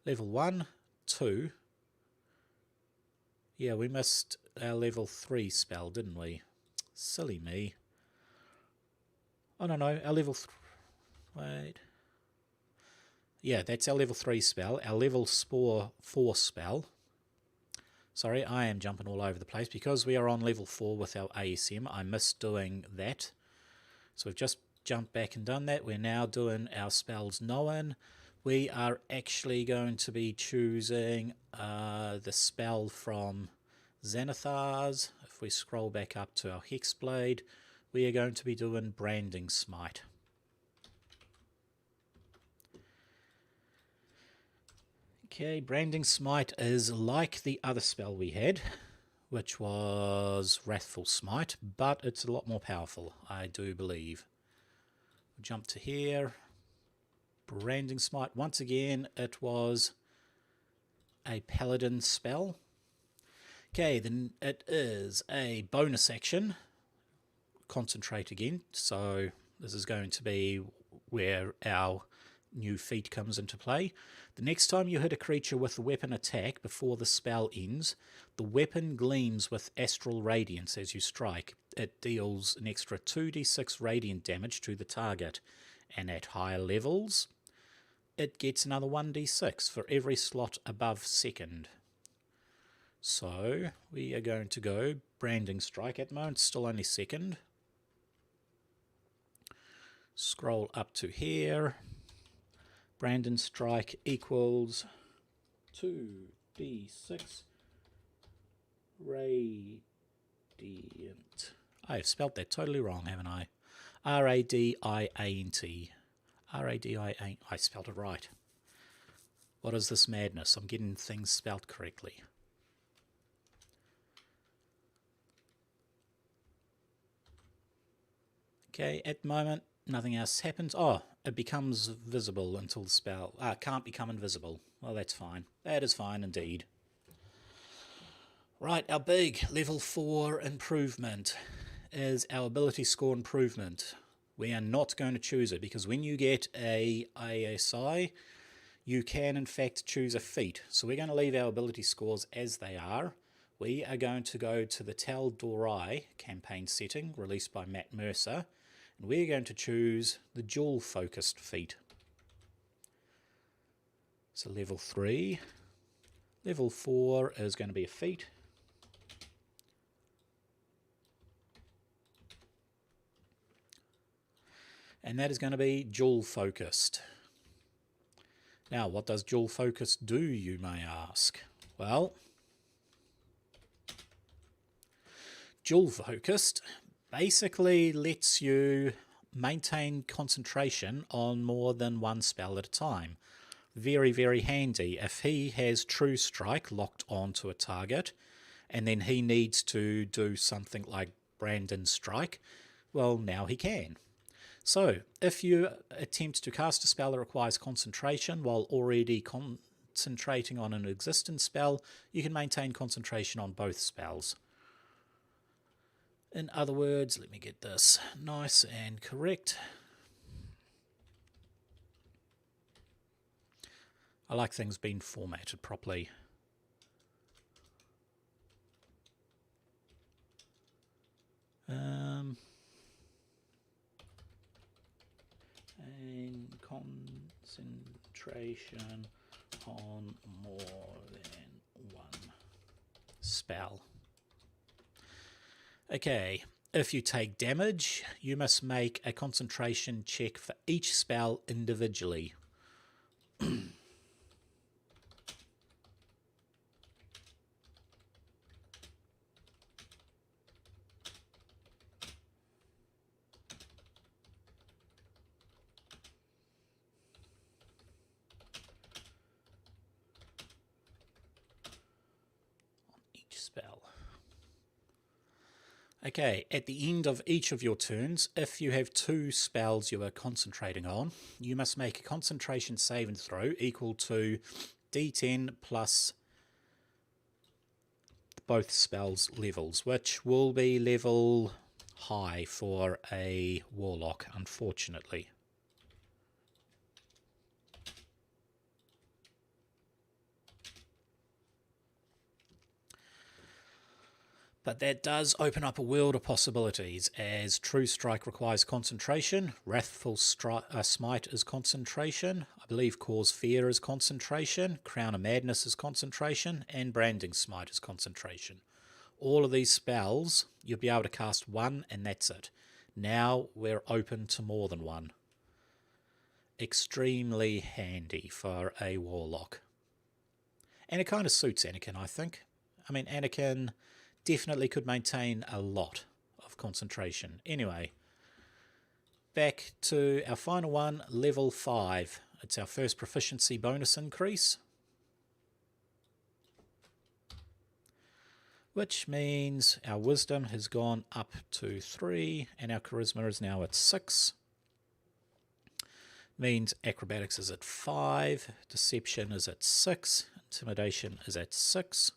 Level 1, 2. Yeah, we missed our level 3 spell, didn't we? Silly me. Oh, no, our level... Wait. Yeah, that's our level 3 spell. Our level 4 spell. Sorry, I am jumping all over the place. Because we are on level 4 with our ASM, I missed doing that. So we've just jumped back and done that. We're now doing our spells known. We are actually going to be choosing the spell from Xanathar's. If we scroll back up to our Hexblade, we are going to be doing Branding Smite. Okay, Branding Smite is like the other spell we had, which was Wrathful Smite, but it's a lot more powerful, I do believe. We'll jump to here. Branding Smite, once again, it was a Paladin spell. Okay, then it is a bonus action. Concentrate again, so this is going to be where our new feat comes into play. The next time you hit a creature with a weapon attack before the spell ends, the weapon gleams with astral radiance as you strike. It deals an extra 2d6 radiant damage to the target, and at higher levels, it gets another 1d6 for every slot above second. So we are going to go Branding Strike. At the moment, still only second. Scroll up to here. Branding Strike equals 2d6 radiant. I have spelt that totally wrong, haven't I? R-A-D-I-A-N-T. R-A-D-I-A-N. I spelt it right. What is this madness? I'm getting things spelt correctly. Okay, at the moment, nothing else happens. Oh, it becomes visible until the spell... can't become invisible. Well, that's fine. That is fine indeed. Right, our big level 4 improvement is our ability score improvement. We are not going to choose it because when you get a ASI, you can in fact choose a feat. So we're going to leave our ability scores as they are. We are going to go to the Tal Dorai campaign setting released by Matt Mercer. And we're going to choose the dual-focused feat. So level 3. Level 4 is going to be a feat. And that is going to be dual-focused. Now, what does dual-focused do, you may ask? Well, dual-focused basically lets you maintain concentration on more than one spell at a time. Very, very handy. If he has True Strike locked onto a target, and then he needs to do something like Branding Strike, well, now he can. So, if you attempt to cast a spell that requires concentration while already concentrating on an existing spell, you can maintain concentration on both spells. In other words, let me get this nice and correct. I like things being formatted properly. concentration on more than one spell. Okay, if you take damage, you must make a concentration check for each spell individually. Spell. Okay, at the end of each of your turns, if you have 2 spells you are concentrating on, you must make a concentration save and throw equal to D10 plus both spells levels, which will be level high for a Warlock, unfortunately. But that does open up a world of possibilities, as True Strike requires concentration, Wrathful Smite is concentration, I believe Cause Fear is concentration, Crown of Madness is concentration, and Branding Smite is concentration. All of these spells, you'll be able to cast one and that's it. Now we're open to more than one. Extremely handy for a Warlock. And it kind of suits Anakin, I think. I mean, Anakin definitely could maintain a lot of concentration. Anyway, back to our final one, level 5. It's our first proficiency bonus increase, which means our wisdom has gone up to 3 and our charisma is now at 6. Means acrobatics is at 5, deception is at 6, intimidation is at 6.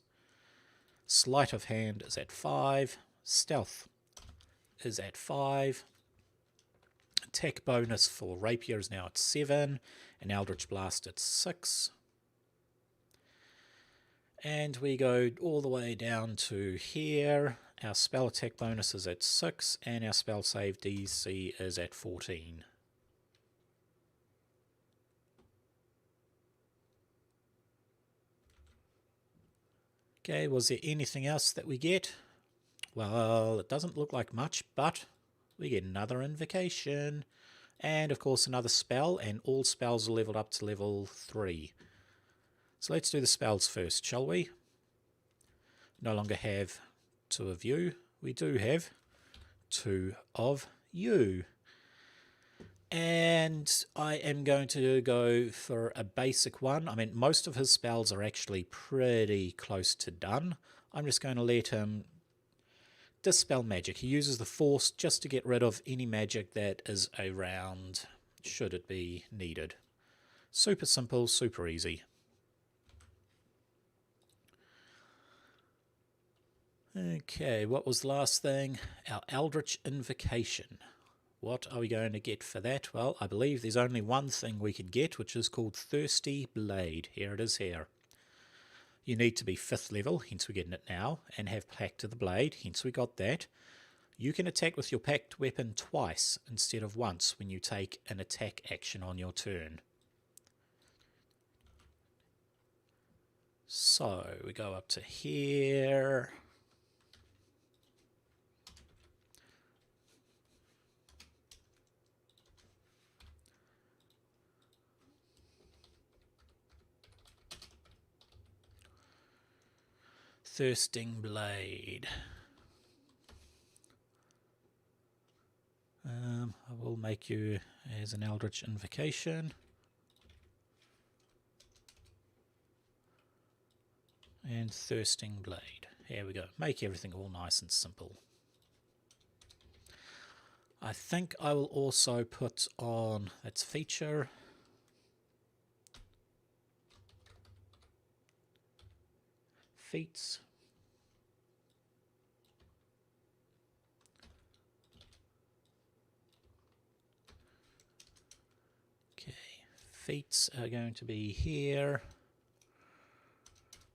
Sleight of hand is at 5. Stealth is at 5. Attack bonus for rapier is now at 7. And Eldritch blast at 6. And we go all the way down to here. Our spell attack bonus is at 6. And our spell save DC is at 14. Okay, was there anything else that we get? Well, it doesn't look like much, but we get another invocation. And, of course, another spell, and all spells are leveled up to level 3. So let's do the spells first, shall we? No longer have 2 of you. We do have 2 of you. And I am going to go for a basic one. I mean, most of his spells are actually pretty close to done. I'm just going to let him dispel magic. He uses the Force just to get rid of any magic that is around, should it be needed. Super simple, super easy. Okay, what was the last thing? Our Eldritch Invocation. What are we going to get for that? Well, I believe there's only one thing we could get, which is called Thirsty Blade. Here it is here. You need to be 5th level, hence we're getting it now, and have Pact to the Blade, hence we got that. You can attack with your Pact weapon twice instead of once when you take an attack action on your turn. So, we go up to here. Thirsting Blade. I will make you as an Eldritch Invocation. And Thirsting Blade. Here we go. Make everything all nice and simple. I think I will also put on its feature. Feats. Okay, feats are going to be here.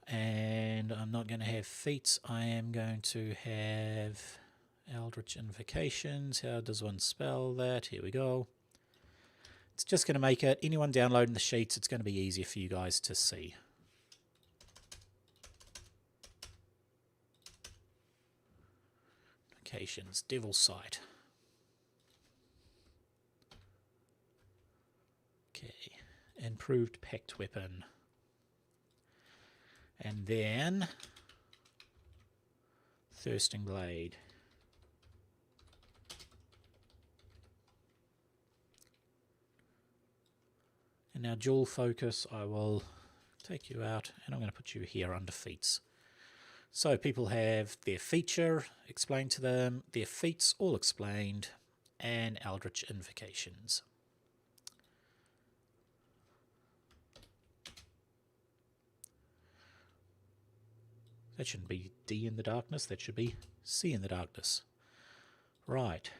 And I'm not going to have feats, I am going to have Eldritch Invocations. How does one spell that? Here we go. It's just going to make it, anyone downloading the sheets, it's going to be easier for you guys to see. Invocations, Devil's Sight. Okay, improved Pact weapon. And then Thirsting Blade. And now dual focus, I will take you out and I'm going to put you here under feats. So people have their feature explained to them, their feats all explained, and Eldritch invocations. That shouldn't be D in the darkness, that should be C in the darkness. Right.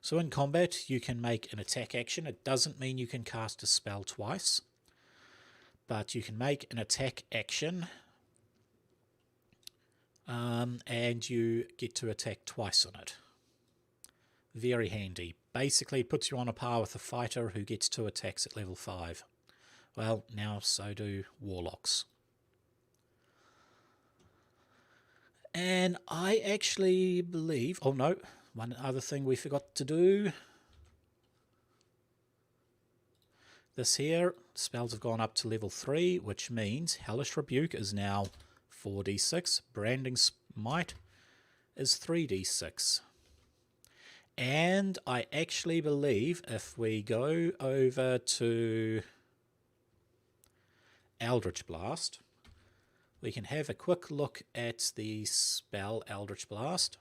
So in combat, you can make an attack action. It doesn't mean you can cast a spell twice, but you can make an attack action and you get to attack twice on it. Very handy. Basically, it puts you on a par with a fighter who gets 2 attacks at level 5. Well, now so do Warlocks. And I actually believe... Oh no, one other thing we forgot to do. This here, spells have gone up to level 3, which means Hellish Rebuke is now 4d6. Branding Smite is 3d6. And I actually believe if we go over to Eldritch Blast, we can have a quick look at the spell Eldritch Blast.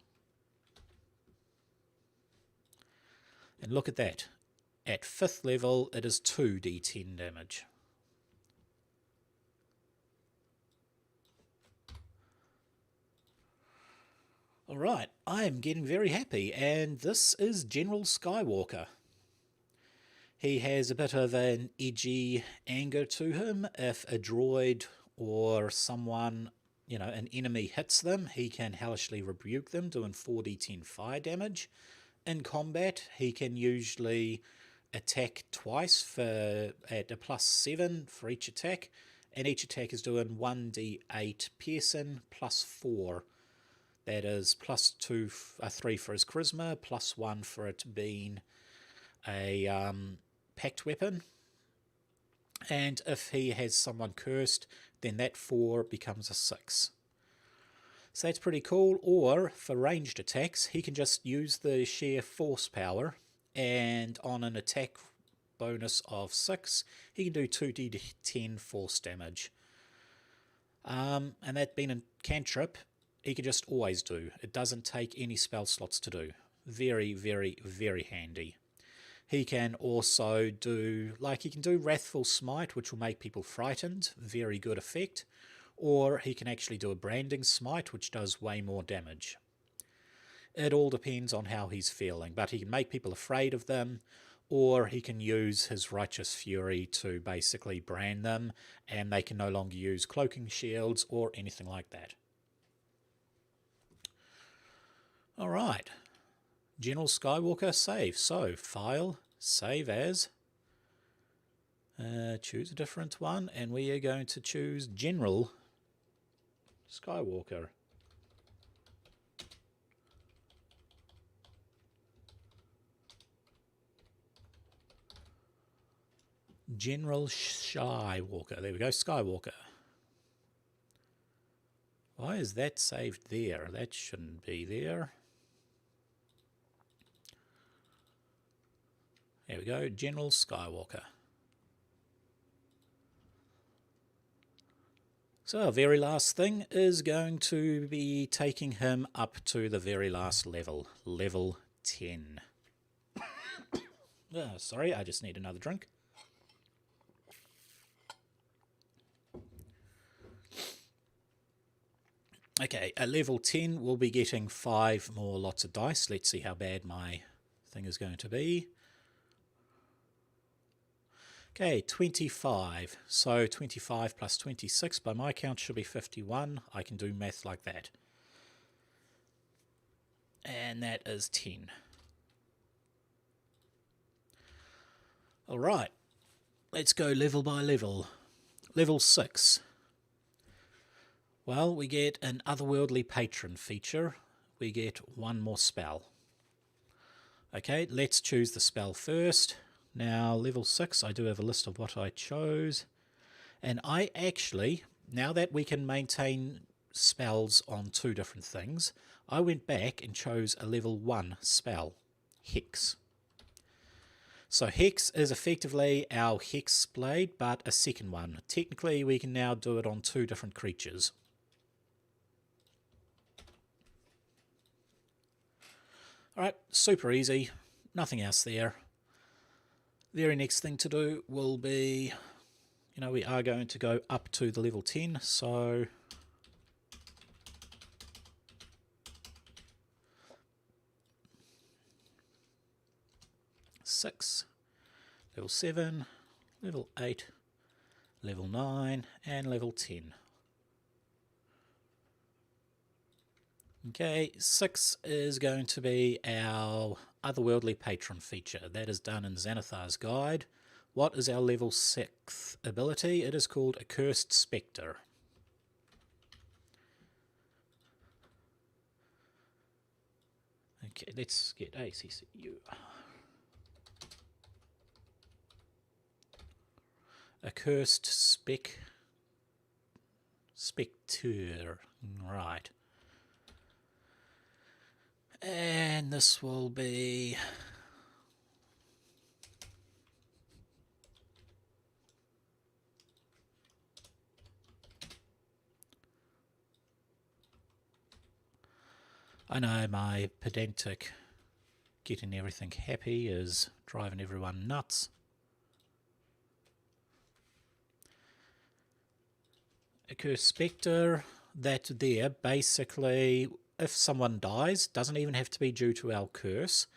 And look at that. At 5th level, it is 2d10 damage. Alright, I am getting very happy, and this is General Skywalker. He has a bit of an edgy anger to him. If a droid or someone, you know, an enemy hits them, he can hellishly rebuke them, doing 4d10 fire damage. In combat, he can usually attack twice at a +7 for each attack, and each attack is doing 1d8 piercing plus 4. That is +2, 3 for his charisma, +1 for it being a pact weapon. And if he has someone cursed, then that 4 becomes a 6. So that's pretty cool. Or for ranged attacks, he can just use the sheer force power, and on an attack bonus of 6, he can do 2d10 force damage. And that being a cantrip, he can just always do. It doesn't take any spell slots to do. Very, very, very handy. He can also do, like he can do Wrathful Smite, which will make people frightened. Very good effect. Or he can actually do a Branding Smite, which does way more damage. It all depends on how he's feeling, but he can make people afraid of them, or he can use his Righteous Fury to basically brand them, and they can no longer use cloaking shields or anything like that. Alright, General Skywalker save. So, file, save as, choose a different one, and we are going to choose General Skywalker. General Skywalker. There we go, Skywalker. Why is that saved there? That shouldn't be there. There we go, General Skywalker. So our very last thing is going to be taking him up to the very last level, level 10. Sorry, I just need another drink. Okay, at level 10 we'll be getting 5 more lots of dice. Let's see how bad my thing is going to be. Okay, 25. So 25 plus 26 by my count should be 51. I can do math like that. And that is 10. Alright, let's go level by level. Level 6. Well, we get an otherworldly patron feature. We get one more spell. Okay, let's choose the spell first. Now, level 6, I do have a list of what I chose. And I actually, now that we can maintain spells on 2 different things, I went back and chose a level 1 spell, Hex. So Hex is effectively our Hexblade, but a second one. Technically, we can now do it on 2 different creatures. Alright, super easy, nothing else there. Very next thing to do will be, we are going to go up to the level 10, so six, level 7, level 8, level 9, and level 10. Okay, 6 is going to be our otherworldly patron feature. That is done in Xanathar's Guide. What is our level 6 ability? It is called Accursed Spectre. Okay, let's get ACCU. Accursed Spectre. Right. And this will be I know my pedantic getting everything happy is driving everyone nuts. Accursed Spectre, that there basically, if someone dies, doesn't even have to be due to our curse.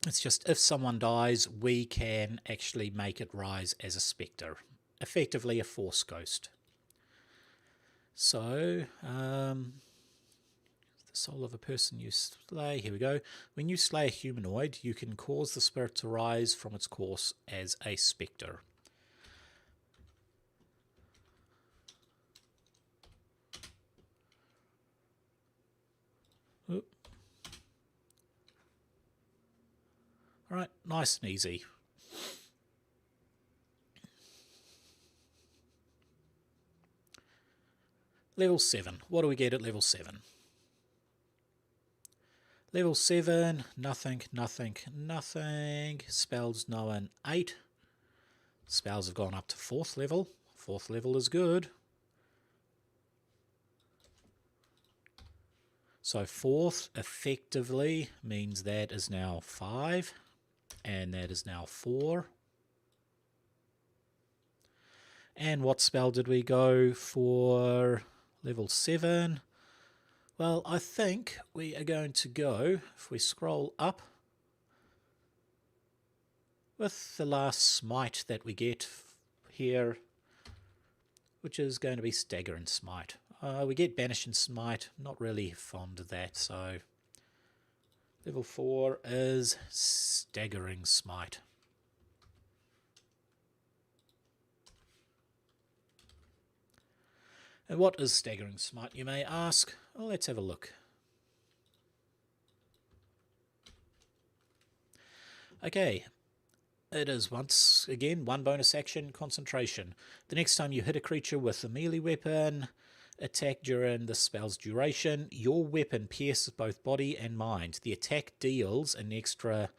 It's just if someone dies, we can actually make it rise as a spectre. Effectively a force ghost. So, the soul of a person you slay, here we go. When you slay a humanoid, you can cause the spirit to rise from its course as a spectre. Alright, nice and easy. Level 7. What do we get at level 7? Level 7, nothing, nothing, nothing. Spells known 8. Spells have gone up to 4th level. 4th level is good. So 4th effectively means that is now 5. And that is now 4. And what spell did we go for level 7? Well, I think we are going to go, if we scroll up, with the last smite that we get here, which is going to be Staggering Smite. We get Banish and Smite, not really fond of that, so level 4 is Staggering Smite. And what is Staggering Smite, you may ask? Well, let's have a look. Okay, it is once again one bonus action, concentration. The next time you hit a creature with a melee weapon, attack during the spell's duration, your weapon pierces both body and mind. The attack deals an extra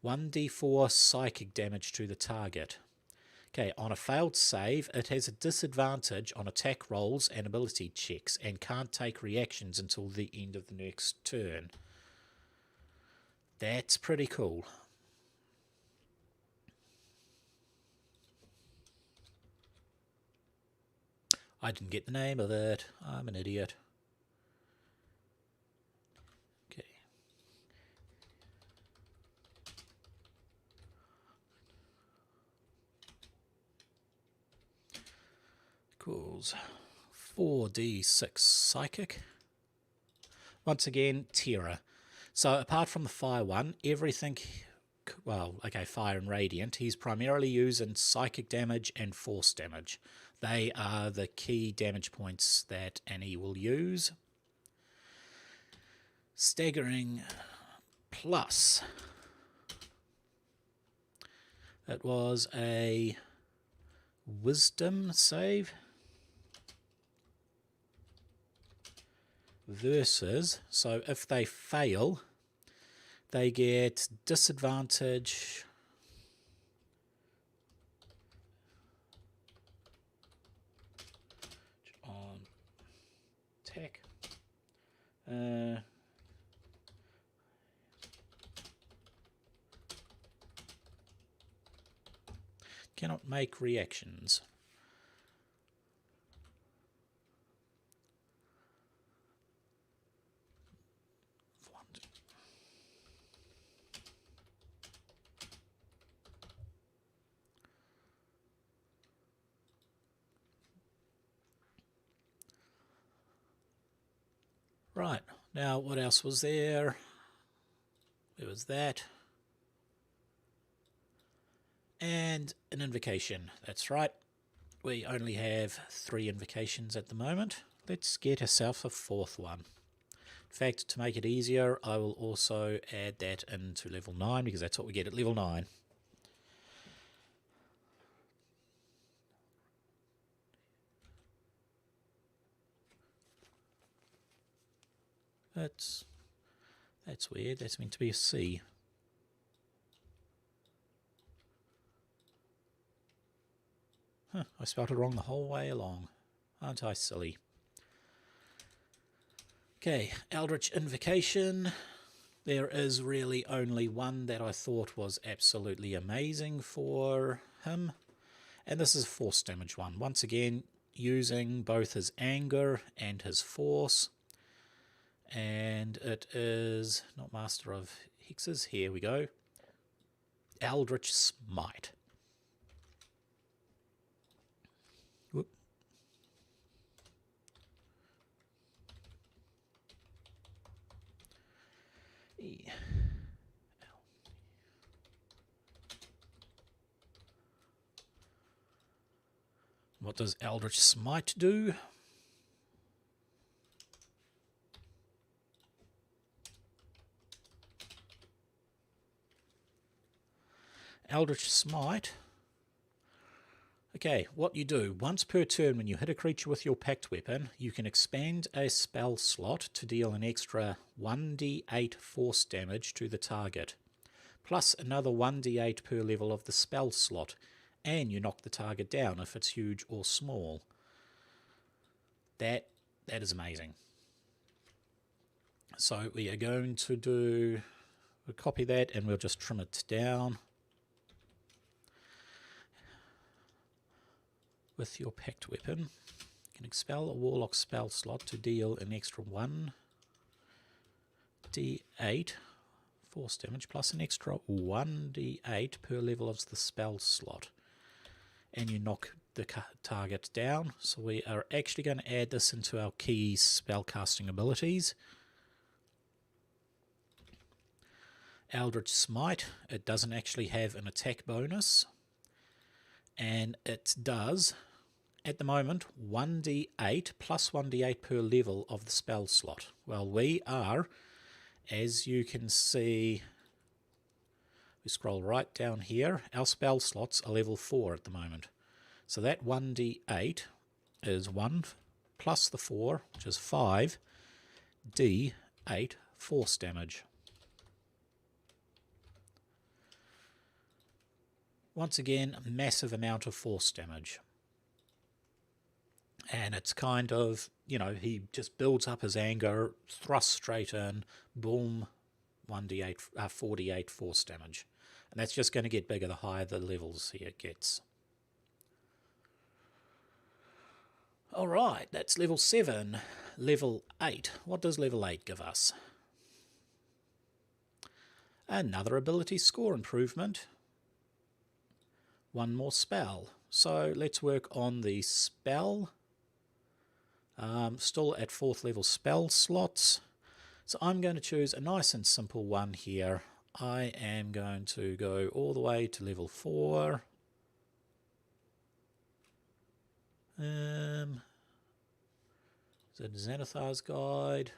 1d4 psychic damage to the target. Okay, on a failed save, it has a disadvantage on attack rolls and ability checks and can't take reactions until the end of the next turn. That's pretty cool. I didn't get the name of it. I'm an idiot. Okay. equals 4d6 psychic. Once again, terror. So apart from the fire one, everything, well, okay, fire and radiant, he's primarily using psychic damage and force damage. They are the key damage points that Annie will use. Staggering plus. It was a wisdom save. Versus, so if they fail, they get disadvantage on attack. Cannot make reactions. Right, now what else was there? There was that. And an invocation, that's right. We only have 3 invocations at the moment. Let's get ourselves a 4th one. In fact, to make it easier, I will also add that into level 9 because that's what we get at level 9. That's weird. That's meant to be a C. Huh, I spelled it wrong the whole way along. Aren't I silly? Okay, Eldritch Invocation. There is really only one that I thought was absolutely amazing for him. And this is a force damage one. Once again, using both his anger and his force. And it is not Master of Hexes. Here we go. Eldritch Smite. Whoop. What does Eldritch Smite do? Eldritch Smite. Okay, what you do, once per turn when you hit a creature with your Pact weapon, you can expand a spell slot to deal an extra 1d8 force damage to the target, plus another 1d8 per level of the spell slot, and you knock the target down if it's huge or small. That is amazing. So we are going to we'll copy that and we'll just trim it down. With your Pact weapon, you can expel a Warlock spell slot to deal an extra 1d8 force damage plus an extra 1d8 per level of the spell slot. And you knock the target down. So we are actually going to add this into our key spellcasting abilities. Eldritch Smite, it doesn't actually have an attack bonus. And it does, at the moment, 1d8 plus 1d8 per level of the spell slot. Well, we are, as you can see, we scroll right down here, our spell slots are level 4 at the moment. So that 1d8 is 1 plus the 4, which is 5d8 force damage. Once again, a massive amount of force damage. And it's kind of, you know, he just builds up his anger, thrusts straight in, boom, 1d8, 4d8 force damage. And that's just going to get bigger the higher the levels here it gets. Alright, that's level 7. Level 8. What does level 8 give us? Another ability score improvement. One more spell. So let's work on the spell Still at 4th level spell slots. So I'm going to choose a nice and simple one here. I am going to go all the way to level 4. Is it Xanathar's Guide?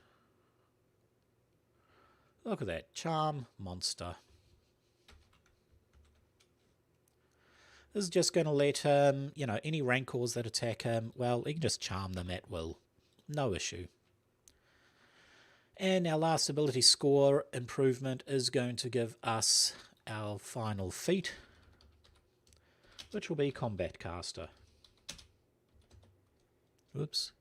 Look at that. Charm Monster. This is just going to let him, any rancors that attack him, well, he can just charm them at will. No issue. And our last ability score improvement is going to give us our final feat, which will be Combat Caster. Oops.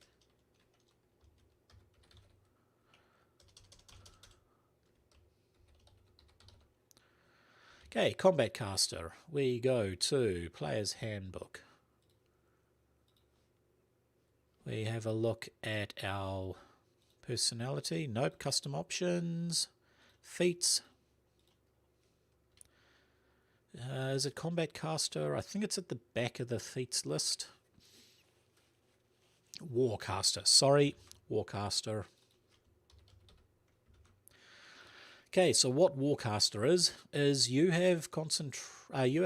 Okay, Combat Caster. We go to Player's Handbook. We have a look at our personality. Nope, custom options. Feats. Is it Combat Caster? I think it's at the back of the feats list. Warcaster. Sorry, Warcaster. Okay, so what Warcaster is you have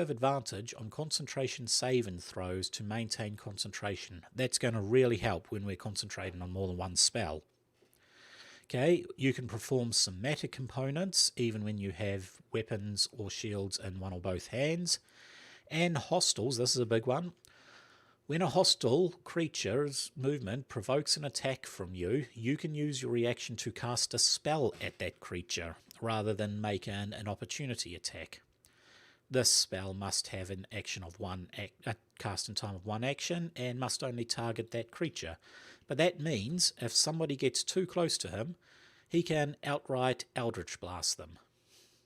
advantage on concentration save and throws to maintain concentration. That's going to really help when we're concentrating on more than one spell. Okay, you can perform somatic components even when you have weapons or shields in one or both hands. And hostiles, this is a big one. When a hostile creature's movement provokes an attack from you, you can use your reaction to cast a spell at that creature, rather than make an opportunity attack. This spell must have an action of a cast in time of 1 action, and must only target that creature. But that means if somebody gets too close to him, he can outright Eldritch blast them,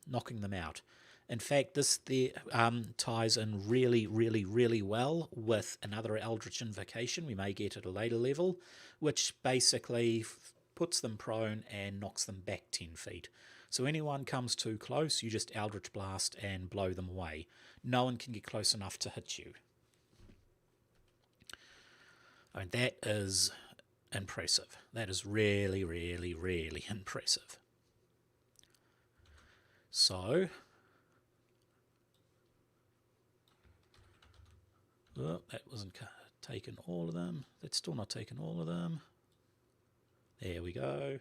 knocking them out. In fact, this ties in really, really, really well with another Eldritch invocation we may get at a later level, which basically puts them prone and knocks them back 10 feet. So anyone comes too close, you just Eldritch blast and blow them away. No one can get close enough to hit you. I mean, that is impressive. That is really, really, really impressive. So... oh, that wasn't taking all of them. That's still not taking all of them. There we go.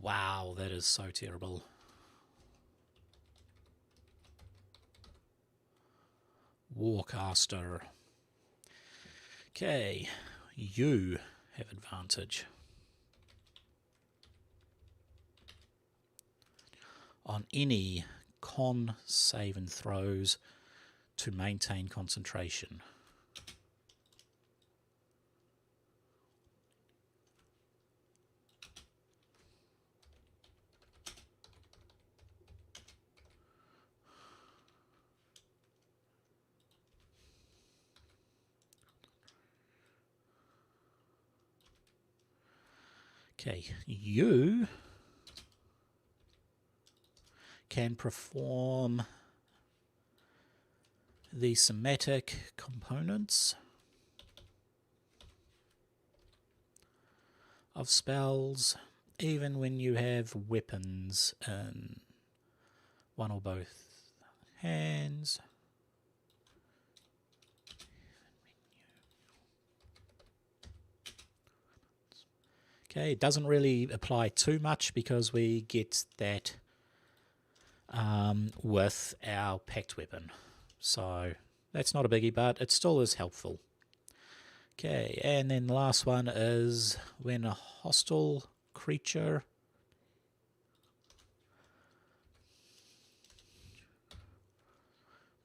Wow, that is so terrible. Warcaster. Okay, you have advantage on any con save and throws to maintain concentration. Okay, you can perform the somatic components of spells even when you have weapons in one or both hands. Okay, it doesn't really apply too much because we get that with our Pact weapon. So that's not a biggie, but it still is helpful. Okay, and then the last one is when a hostile creature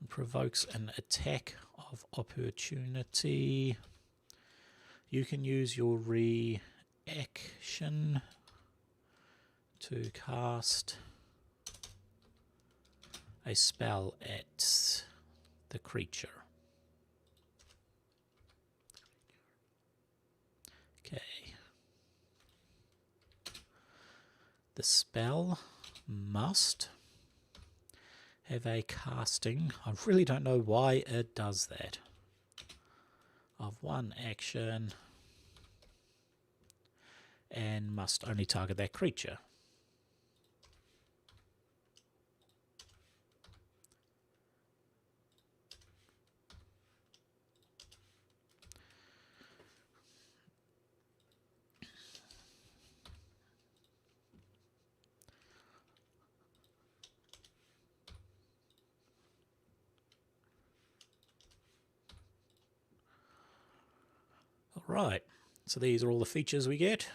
provokes an attack of opportunity, you can use your reaction to cast a spell at the creature. Okay. The spell must have a casting. I really don't know why it does that. Of 1 action and must only target that creature. Right, so these are all the features we get.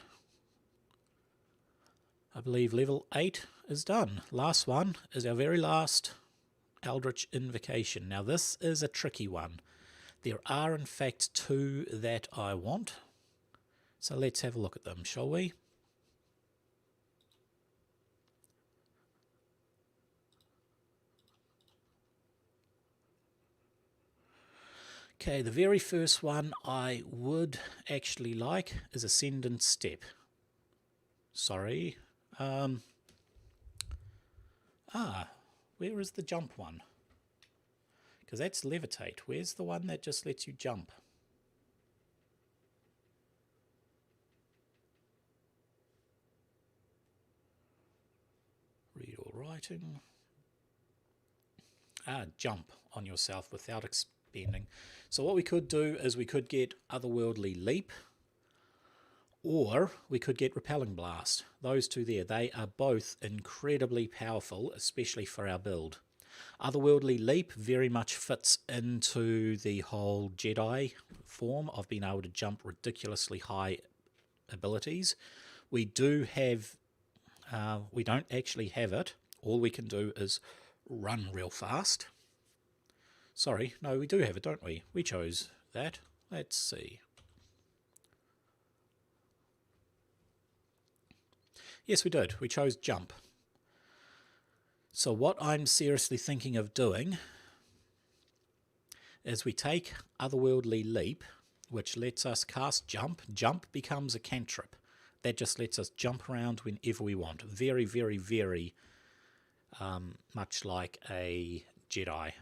I believe level 8 is done. Last one is our very last Eldritch invocation. Now this is a tricky one. There are in fact 2 that I want. So let's have a look at them, shall we? Okay, the very first one I would actually like is Ascendant Step. Sorry. Where is the jump one? Because that's Levitate. Where's the one that just lets you jump? Read or writing. Jump on yourself without expending. So what we could do is we could get Otherworldly Leap, or we could get Repelling Blast. Those 2 there, they are both incredibly powerful, especially for our build. Otherworldly Leap very much fits into the whole Jedi form of being able to jump ridiculously high abilities. We do have, we don't actually have it. All we can do is run real fast. Sorry, no, we do have it, don't we? We chose that. Let's see. Yes, we did. We chose jump. So what I'm seriously thinking of doing is we take Otherworldly Leap, which lets us cast jump. Jump becomes a cantrip. That just lets us jump around whenever we want. Very, very, very much like a Jedi.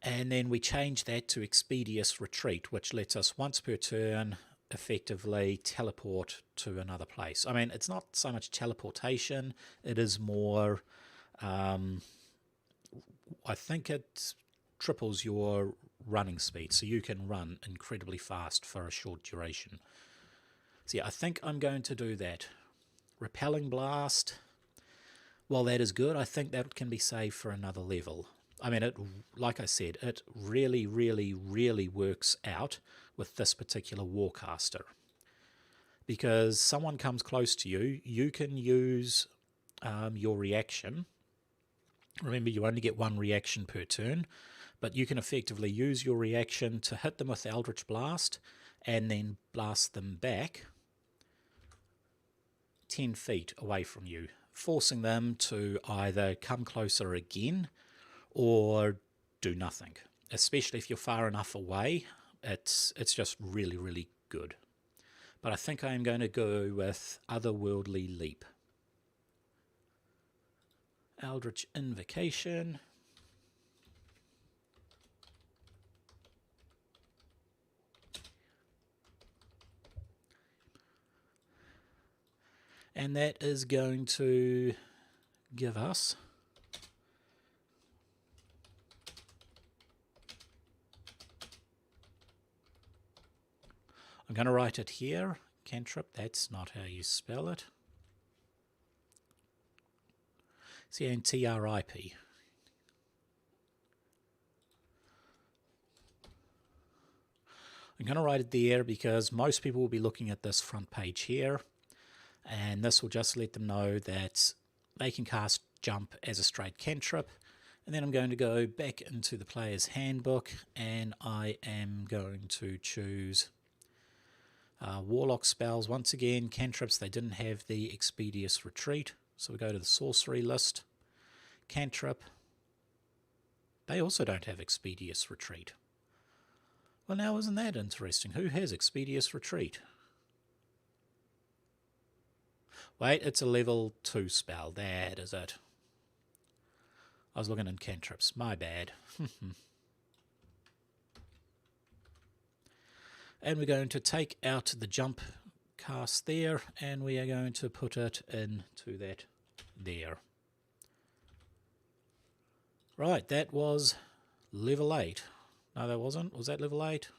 And then we change that to Expeditious Retreat, which lets us once per turn effectively teleport to another place. I mean, it's not so much teleportation, it is more, I think it triples your running speed, so you can run incredibly fast for a short duration. So yeah, I think I'm going to do that. Repelling Blast, while that is good, I think that can be saved for another level. I mean, it, like I said, it really, really, really works out with this particular Warcaster. Because someone comes close to you, you can use your reaction. Remember, you only get 1 reaction per turn, but you can effectively use your reaction to hit them with Eldritch Blast and then blast them back 10 feet away from you, forcing them to either come closer again or do nothing. Especially if you're far enough away, it's just really, really good. But I think I am going to go with Otherworldly Leap. Eldritch Invocation. And that is going to give us I'm going to write it here. Cantrip, that's not how you spell it. C-A-N-T-R-I-P. I'm going to write it there because most people will be looking at this front page here, and this will just let them know that they can cast jump as a straight cantrip. And then I'm going to go back into the player's handbook, and I am going to choose Warlock spells. Once again, cantrips, they didn't have the Expeditious Retreat, so we go to the sorcery list. Cantrip, they also don't have Expeditious Retreat. Well, now isn't that interesting? Who has Expeditious Retreat? Wait, it's a level 2 spell. That is it. I was looking in cantrips, my bad. And we're going to take out the jump cast there, and we are going to put it into that there. Right, that was level 8. No, that wasn't. Was that level 8?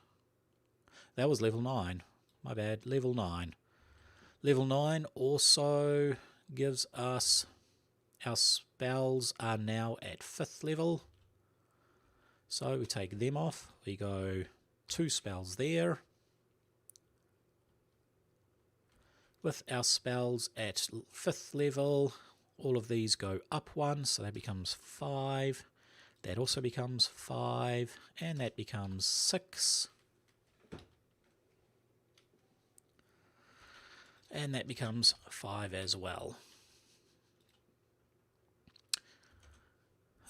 That was level 9. My bad, level 9. Level 9 also gives us, our spells are now at 5th level. So we take them off. We go 2 spells there. With our spells at 5th level, all of these go up 1, so that becomes 5. That also becomes 5, and that becomes 6. And that becomes 5 as well.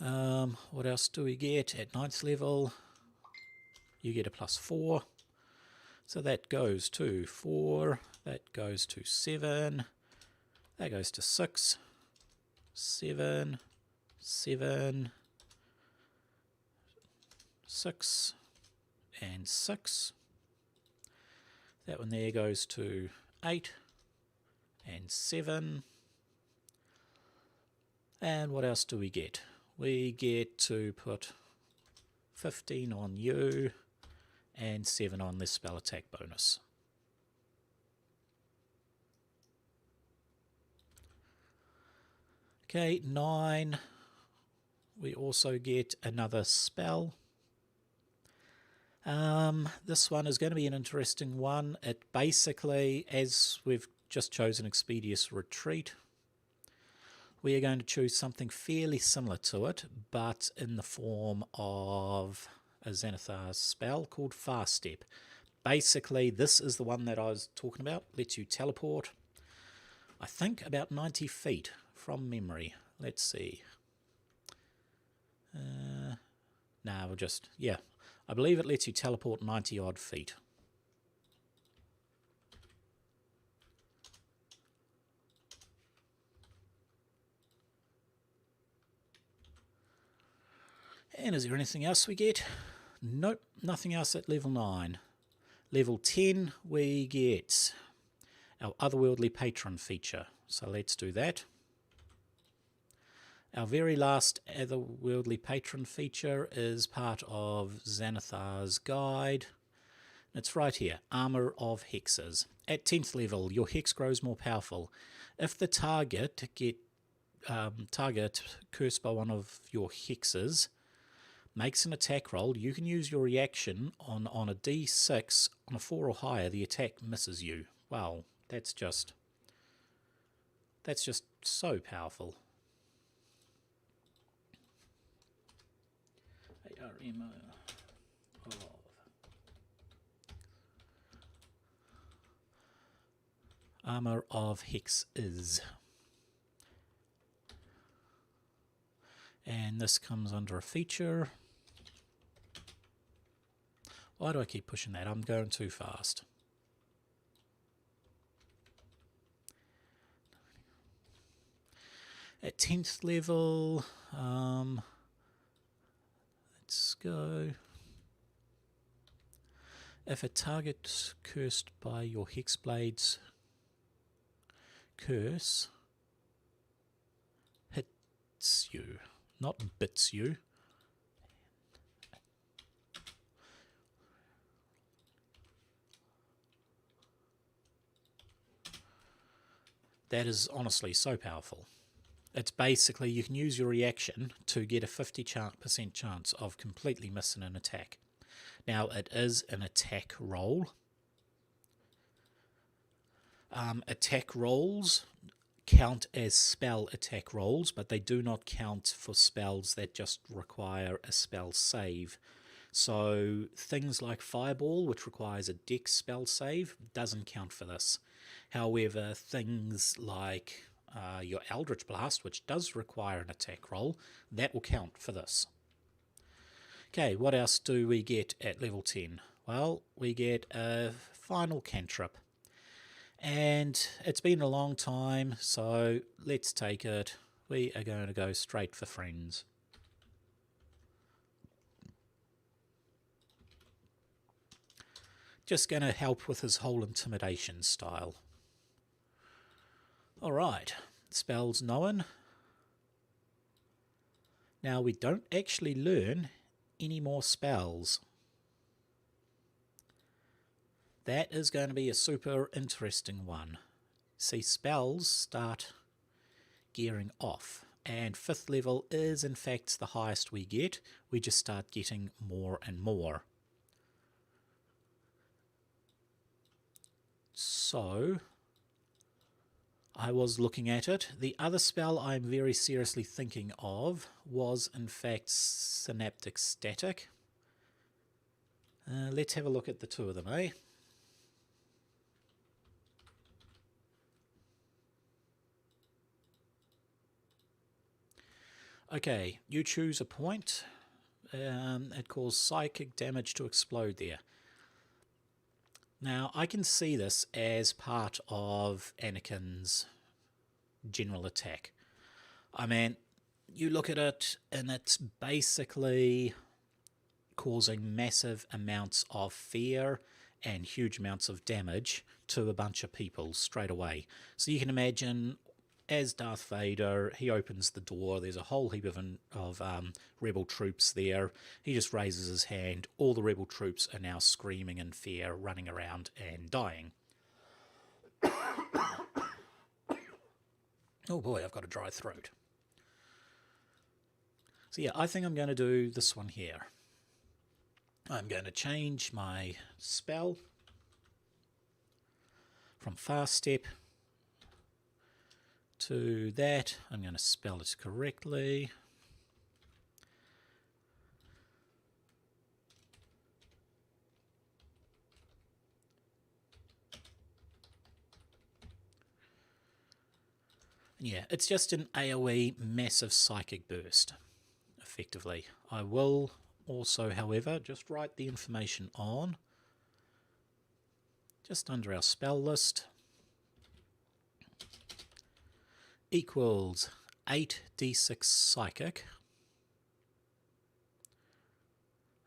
What else do we get at 9th level? You get a +4. So that goes to 4, that goes to 7, that goes to 6, 7, 7, 6, and 6. That one there goes to 8 and 7. And what else do we get? We get to put 15 on you and 7 on this spell attack bonus. Okay, 9. We also get another spell. This one is going to be an interesting one. It basically, as we've just chosen Expeditious Retreat, we are going to choose something fairly similar to it, but in the form of a Xanathar's spell called Fast Step. Basically, this is the one that I was talking about. Lets you teleport, I think, about 90 feet from memory. Let's see. Nah, we'll just, yeah. I believe it lets you teleport 90 odd feet. And is there anything else we get? Nope, nothing else at level 9. Level 10, we get our Otherworldly Patron feature. So let's do that. Our very last Otherworldly Patron feature is part of Xanathar's Guide. It's right here, Armour of Hexes. At 10th level, your hex grows more powerful. If the target cursed by one of your hexes makes an attack roll, you can use your reaction on a d6. On a 4 or higher, the attack misses you. Wow, that's just so powerful. Armour of Hexes. And this comes under a feature. Why do I keep pushing that? I'm going too fast. At 10th level, let's go. If a target cursed by your Hexblade's curse hits you, not bits you. That is honestly so powerful. It's basically, you can use your reaction to get a 50% chance of completely missing an attack. Now, it is an attack roll. Attack rolls count as spell attack rolls, but they do not count for spells that just require a spell save. So things like Fireball, which requires a Dex spell save, doesn't count for this. However, things like your Eldritch Blast, which does require an attack roll, that will count for this. Okay, what else do we get at level 10? Well, we get a final cantrip. And it's been a long time, so let's take it. We are going to go straight for friends. Just going to help with his whole intimidation style. Alright, spells known. Now we don't actually learn any more spells. That is going to be a super interesting one. See, spells start gearing off, and 5th level is in fact the highest we get. We just start getting more and more. So I was looking at it. The other spell I'm very seriously thinking of was in fact Synaptic Static. Let's have a look at the two of them, eh? Okay, you choose a point. It causes psychic damage to explode there. Now, I can see this as part of Anakin's general attack. I mean, you look at it and it's basically causing massive amounts of fear and huge amounts of damage to a bunch of people straight away. So you can imagine, as Darth Vader, he opens the door, there's a whole heap of rebel troops there. He just raises his hand, all the rebel troops are now screaming in fear, running around and dying. Oh boy, I've got a dry throat. So yeah, I think I'm going to do this one here. I'm going to change my spell from Fast Step to that. I'm going to spell it correctly. Yeah, it's just an AoE massive psychic burst, effectively. I will also, however, just write the information on, just under our spell list, equals 8d6 psychic.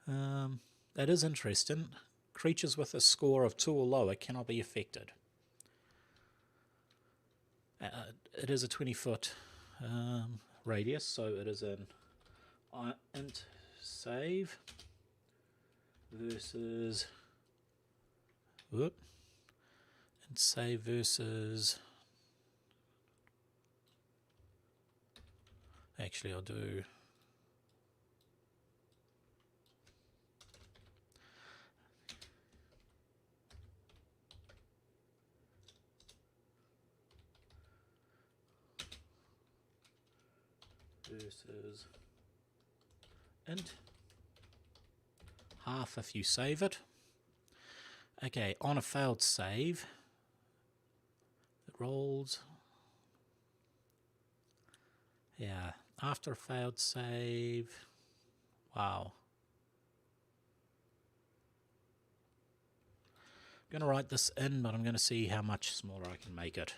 That is interesting. Creatures with a score of 2 or lower cannot be affected. It is a 20-foot radius, so it is an int save versus int save versus, actually I'll do versus int half if you save it. Okay, on a failed save, it rolls. Yeah, after a failed save, wow. I'm going to write this in, but I'm going to see how much smaller I can make it.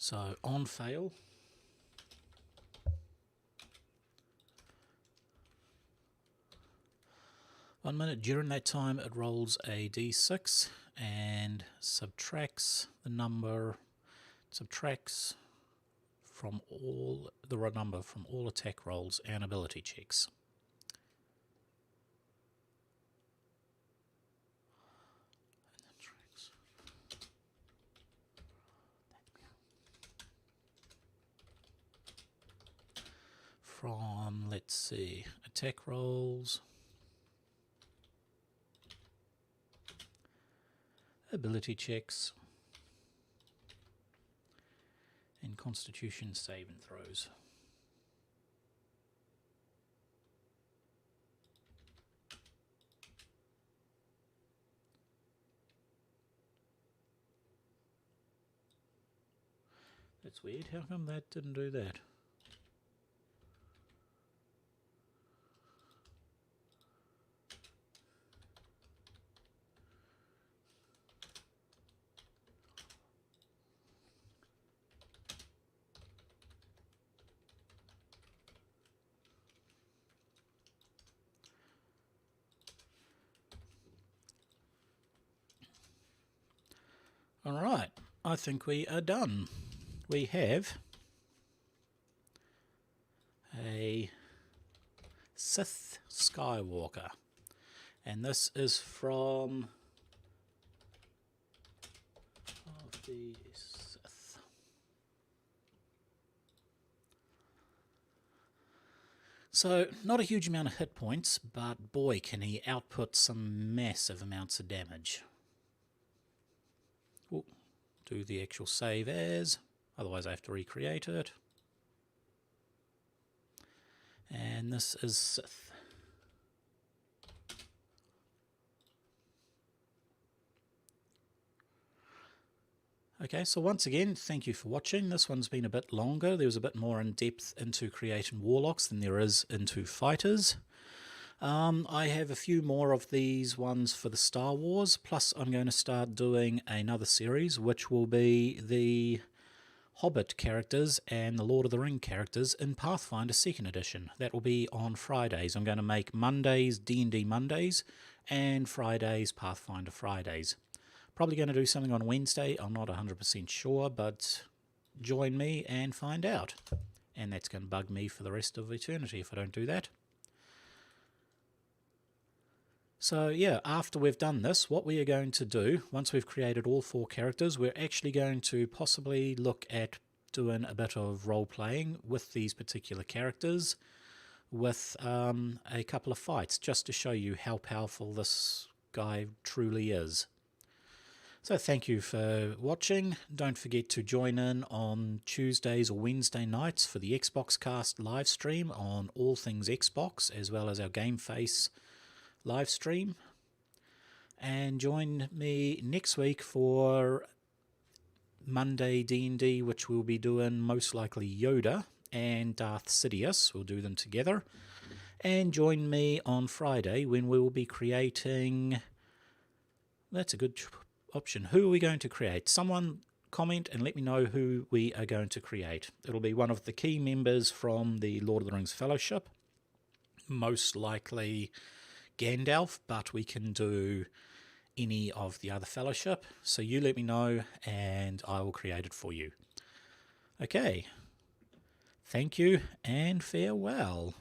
So on fail, one minute, during that time it rolls a d6 and subtracts the number, subtracts from all the number from all attack rolls and ability checks. From, let's see, attack rolls, ability checks, and constitution save and throws. That's weird, how come that didn't do that? Alright, I think we are done. We have a Sith Skywalker, and this is from the Sith. So, not a huge amount of hit points, but boy can he output some massive amounts of damage. Ooh, do the actual save as, otherwise I have to recreate it. And this is Sith. Okay, so once again, thank you for watching. This one's been a bit longer. There was a bit more in depth into creating warlocks than there is into fighters. I have a few more of these ones for the Star Wars, plus I'm going to start doing another series, which will be the Hobbit characters and the Lord of the Ring characters in Pathfinder 2nd Edition. That will be on Fridays. I'm going to make Mondays D&D Mondays and Fridays Pathfinder Fridays. Probably going to do something on Wednesday, I'm not 100% sure, but join me and find out. And that's going to bug me for the rest of eternity if I don't do that. So yeah, after we've done this, what we are going to do, once we've created all 4 characters, we're actually going to possibly look at doing a bit of role-playing with these particular characters, with a couple of fights, just to show you how powerful this guy truly is. So thank you for watching. Don't forget to join in on Tuesdays or Wednesday nights for the XboxCast live stream on all things Xbox, as well as our Game Face live stream. And join me next week for Monday D&D, which we'll be doing most likely Yoda and Darth Sidious. We'll do them together. And join me on Friday when we will be creating... That's a good option. Who are we going to create? Someone comment and let me know who we are going to create. It'll be one of the key members from the Lord of the Rings Fellowship. Most likely Gandalf, but we can do any of the other Fellowship. So you let me know and I will create it for you. Okay. Thank you and farewell.